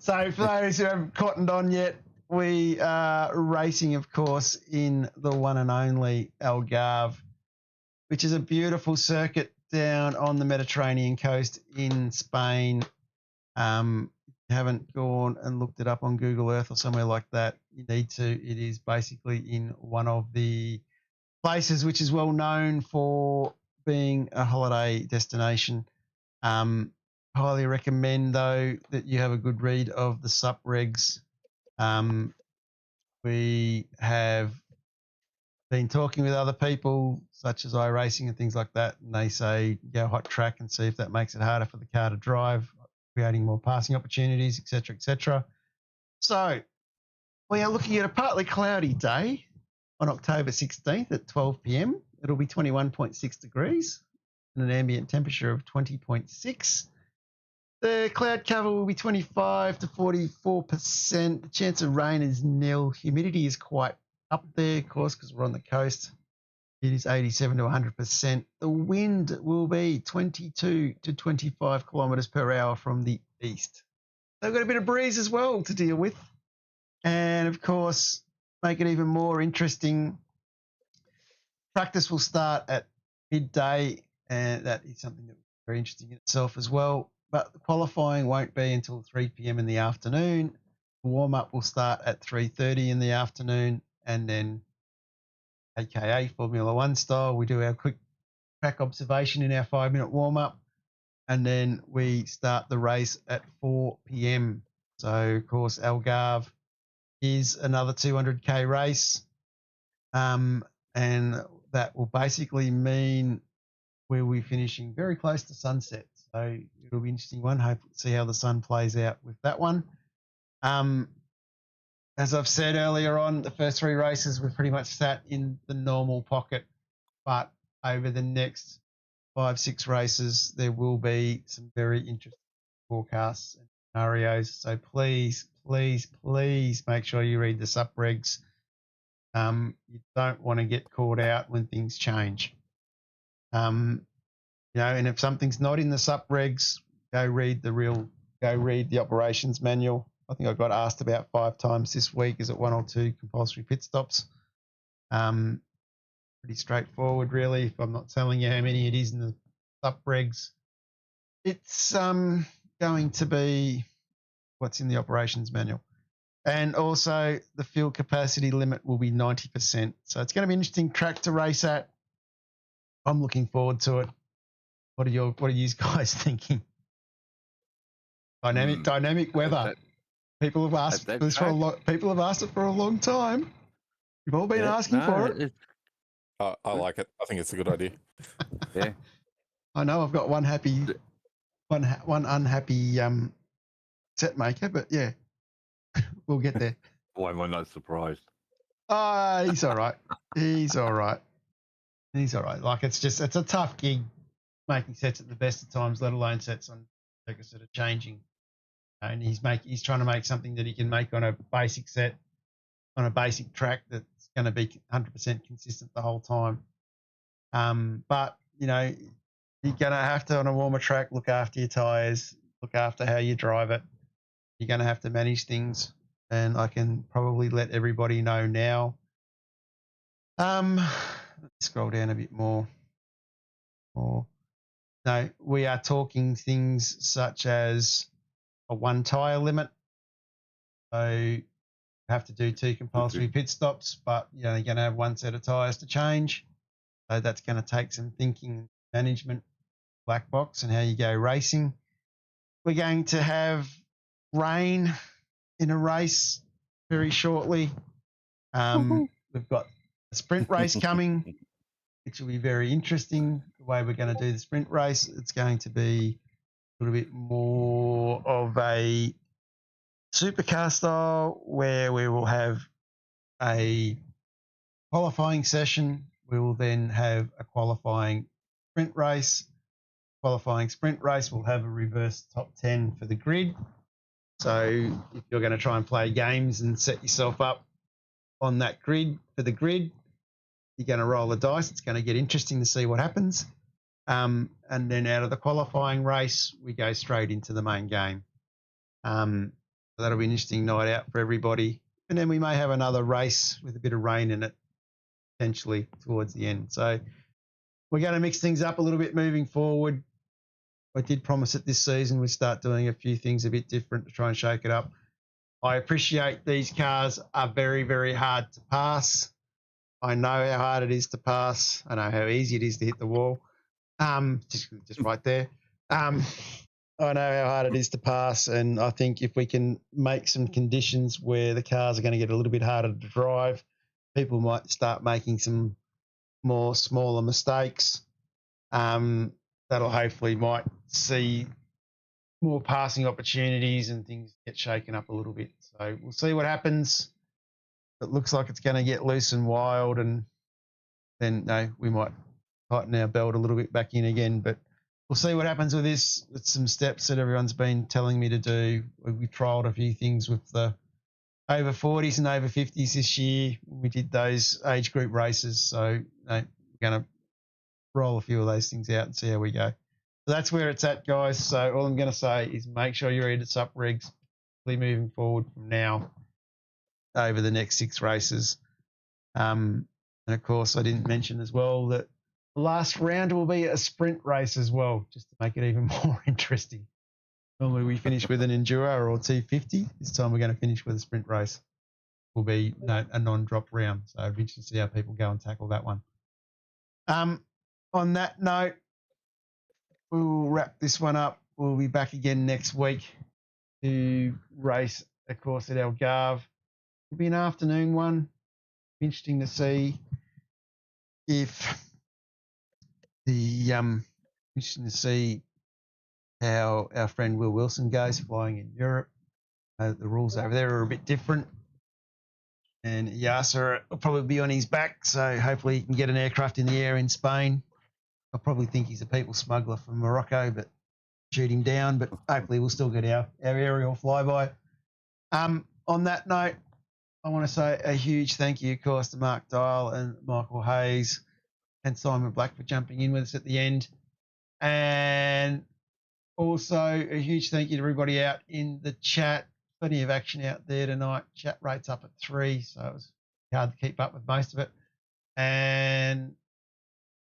So for those who haven't cottoned on yet, we are racing, of course, in the one and only Algarve, which is a beautiful circuit down on the Mediterranean coast in Spain. If you haven't gone and looked it up on Google Earth or somewhere like that, you need to. It is basically in one of the places which is well known for being a holiday destination. Highly recommend, though, that you have a good read of the sup regs. We have been talking with other people, such as iRacing and things like that, and they say go hot track and see if that makes it harder for the car to drive, creating more passing opportunities, etc., etc. So we are looking at a partly cloudy day on October 16th at 12 p.m. It'll be 21.6 degrees and an ambient temperature of 20.6. The cloud cover will be 25 to 44%. The chance of rain is nil. Humidity is quite up there, of course, because we're on the coast. It is 87 to 100%. The wind will be 22 to 25 kilometres per hour from the east. They've got a bit of breeze as well to deal with. And, of course, make it even more interesting, practice will start at midday, and that is something that's very interesting in itself as well. But the qualifying won't be until 3 p.m. in the afternoon. The warm-up will start at 3:30 in the afternoon, and then, aka Formula One style, we do our quick track observation in our 5-minute warm-up, and then we start the race at 4 p.m. So, of course, Algarve is another 200k race, and that will basically mean we'll be finishing very close to sunset. So it'll be an interesting one. Hope to see how the sun plays out with that one. As I've said earlier on, the first 3 races were pretty much sat in the normal pocket, but over the next 5-6 races, there will be some very interesting forecasts and scenarios. So please, please, please make sure you read the sup regs. You don't want to get caught out when things change. And if something's not in the sup regs, go read the operations manual. I think I got asked about 5 times this week, is it 1 or 2 compulsory pit stops? Pretty straightforward, really. If I'm not telling you how many it is in the sup regs, it's going to be what's in the operations manual. And also the fuel capacity limit will be 90%. So it's going to be an interesting track to race at. I'm looking forward to it. What are you guys thinking? Dynamic weather. People have asked this for a lot. People have asked it for a long time. You've all been asking for it. I like it. I think it's a good idea. Yeah. I know I've got one unhappy set maker, but yeah, we'll get there. Why am I not surprised? He's all right. He's all right. Like it's a tough gig making sets at the best of times, let alone sets on circuits that are changing. And he's trying to make something that he can make on a basic set, on a basic track that's going to be 100% consistent the whole time. But you're going to have to, on a warmer track, look after your tyres, look after how you drive it. You're going to have to manage things, and I can probably let everybody know now. Let's scroll down a bit more. No, we are talking things such as a 1 tyre limit. So have to do 2 compulsory pit stops, but you know, you're going to have 1 set of tyres to change. So that's going to take some thinking, management, black box, and how you go racing. We're going to have rain in a race very shortly. We've got a sprint race coming, which will be very interesting. The way we're going to do the sprint race, it's going to be a little bit more of a supercar style, where we will have a qualifying session. We will then have a qualifying sprint race. Qualifying sprint race will have a reverse top 10 for the grid. So if you're going to try and play games and set yourself up on that grid for the grid, you're going to roll the dice. It's going to get interesting to see what happens. And then out of the qualifying race, we go straight into the main game. So that'll be an interesting night out for everybody. And then we may have another race with a bit of rain in it, potentially towards the end. So we're going to mix things up a little bit moving forward. I did promise that this season we'd start doing a few things a bit different to try and shake it up. I appreciate these cars are very, very hard to pass. I know how hard it is to pass. I know how easy it is to hit the wall. Just right there. I know how hard it is to pass, and I think if we can make some conditions where the cars are going to get a little bit harder to drive, people might start making some more smaller mistakes. That'll hopefully might see more passing opportunities and things get shaken up a little bit. So we'll see what happens. It looks like it's going to get loose and wild, and then we might tighten our belt a little bit back in again, but we'll see what happens with this. It's some steps that everyone's been telling me to do. We trialled a few things with the over 40s and over 50s this year. We did those age group races. So we're going to roll a few of those things out and see how we go. So that's where it's at, guys. So all I'm going to say is make sure you eat it up, Regs, moving forward from now over the next 6 races. And of course, I didn't mention as well that the last round will be a sprint race as well, just to make it even more interesting. Normally we finish with an Enduro or 250. This time we're going to finish with a sprint race. Will be a non-drop round. So it'll be interesting to see how people go and tackle that one. On that note, we'll wrap this one up. We'll be back again next week to race, of course, at Algarve. It'll be an afternoon one. Interesting to see if interesting to see how our friend Will Wilson goes flying in Europe. The rules over there are a bit different. And Yasser will probably be on his back, so hopefully he can get an aircraft in the air in Spain. I probably think he's a people smuggler from Morocco, but shoot him down. But hopefully we'll still get our aerial flyby. On that note, I want to say a huge thank you, of course, to Mark Dial and Michael Hayes and Simon Black for jumping in with us at the end. And also a huge thank you to everybody out in the chat. Plenty of action out there tonight. Chat rate's up at 3, so it was hard to keep up with most of it. And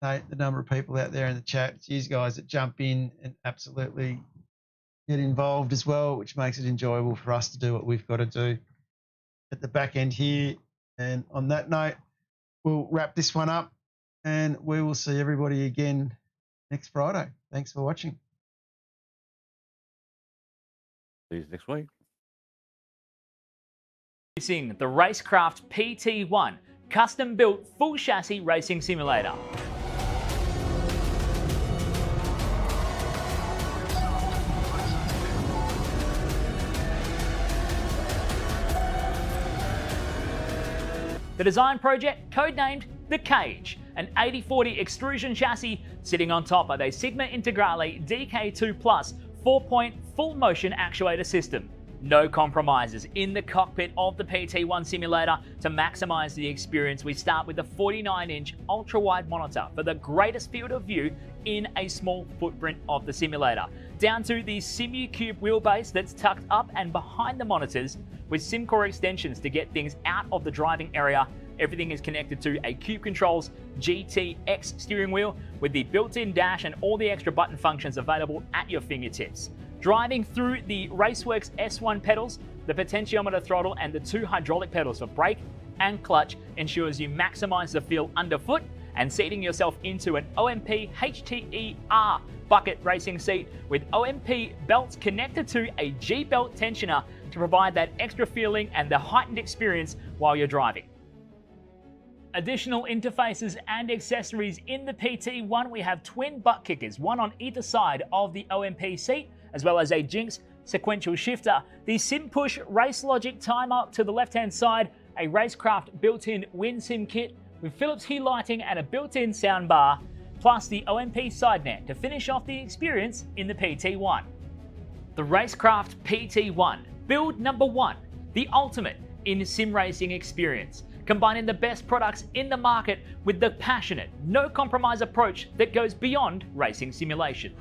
the number of people out there in the chat, it's you guys that jump in and absolutely get involved as well, which makes it enjoyable for us to do what we've got to do at the back end here. And on that note, we'll wrap this one up and we will see everybody again next Friday. Thanks for watching. See you next week. Racing the RaceKraft PT1 custom-built full chassis racing simulator. The design project, codenamed The Cage, an 80/40 extrusion chassis sitting on top of a Sigma Integrale DK2 Plus 4-point full motion actuator system. No compromises in the cockpit of the PT1 simulator. To maximize the experience, we start with a 49-inch ultra-wide monitor for the greatest field of view in a small footprint of the simulator, down to the SimuCube wheelbase that's tucked up and behind the monitors with SimCore extensions to get things out of the driving area. Everything is connected to a Cube Controls GTX steering wheel with the built-in dash and all the extra button functions available at your fingertips. Driving through the Raceworks S1 pedals, The potentiometer throttle and the 2 hydraulic pedals for brake and clutch ensures you maximize the feel underfoot, and seating yourself into an OMP HTER bucket racing seat with OMP belts connected to a G-belt tensioner to provide that extra feeling and the heightened experience while you're driving. Additional interfaces and accessories in the PT1, we have twin butt kickers, one on either side of the OMP seat, as well as a Jinx sequential shifter, the SimPush Race Logic timer to the left-hand side, a RaceKraft built-in WinSim kit with Philips Hue lighting and a built-in soundbar, plus the OMP side net to finish off the experience in the PT1. The RaceKraft PT1, build number 1, the ultimate in sim racing experience, combining the best products in the market with the passionate, no compromise approach that goes beyond racing simulation.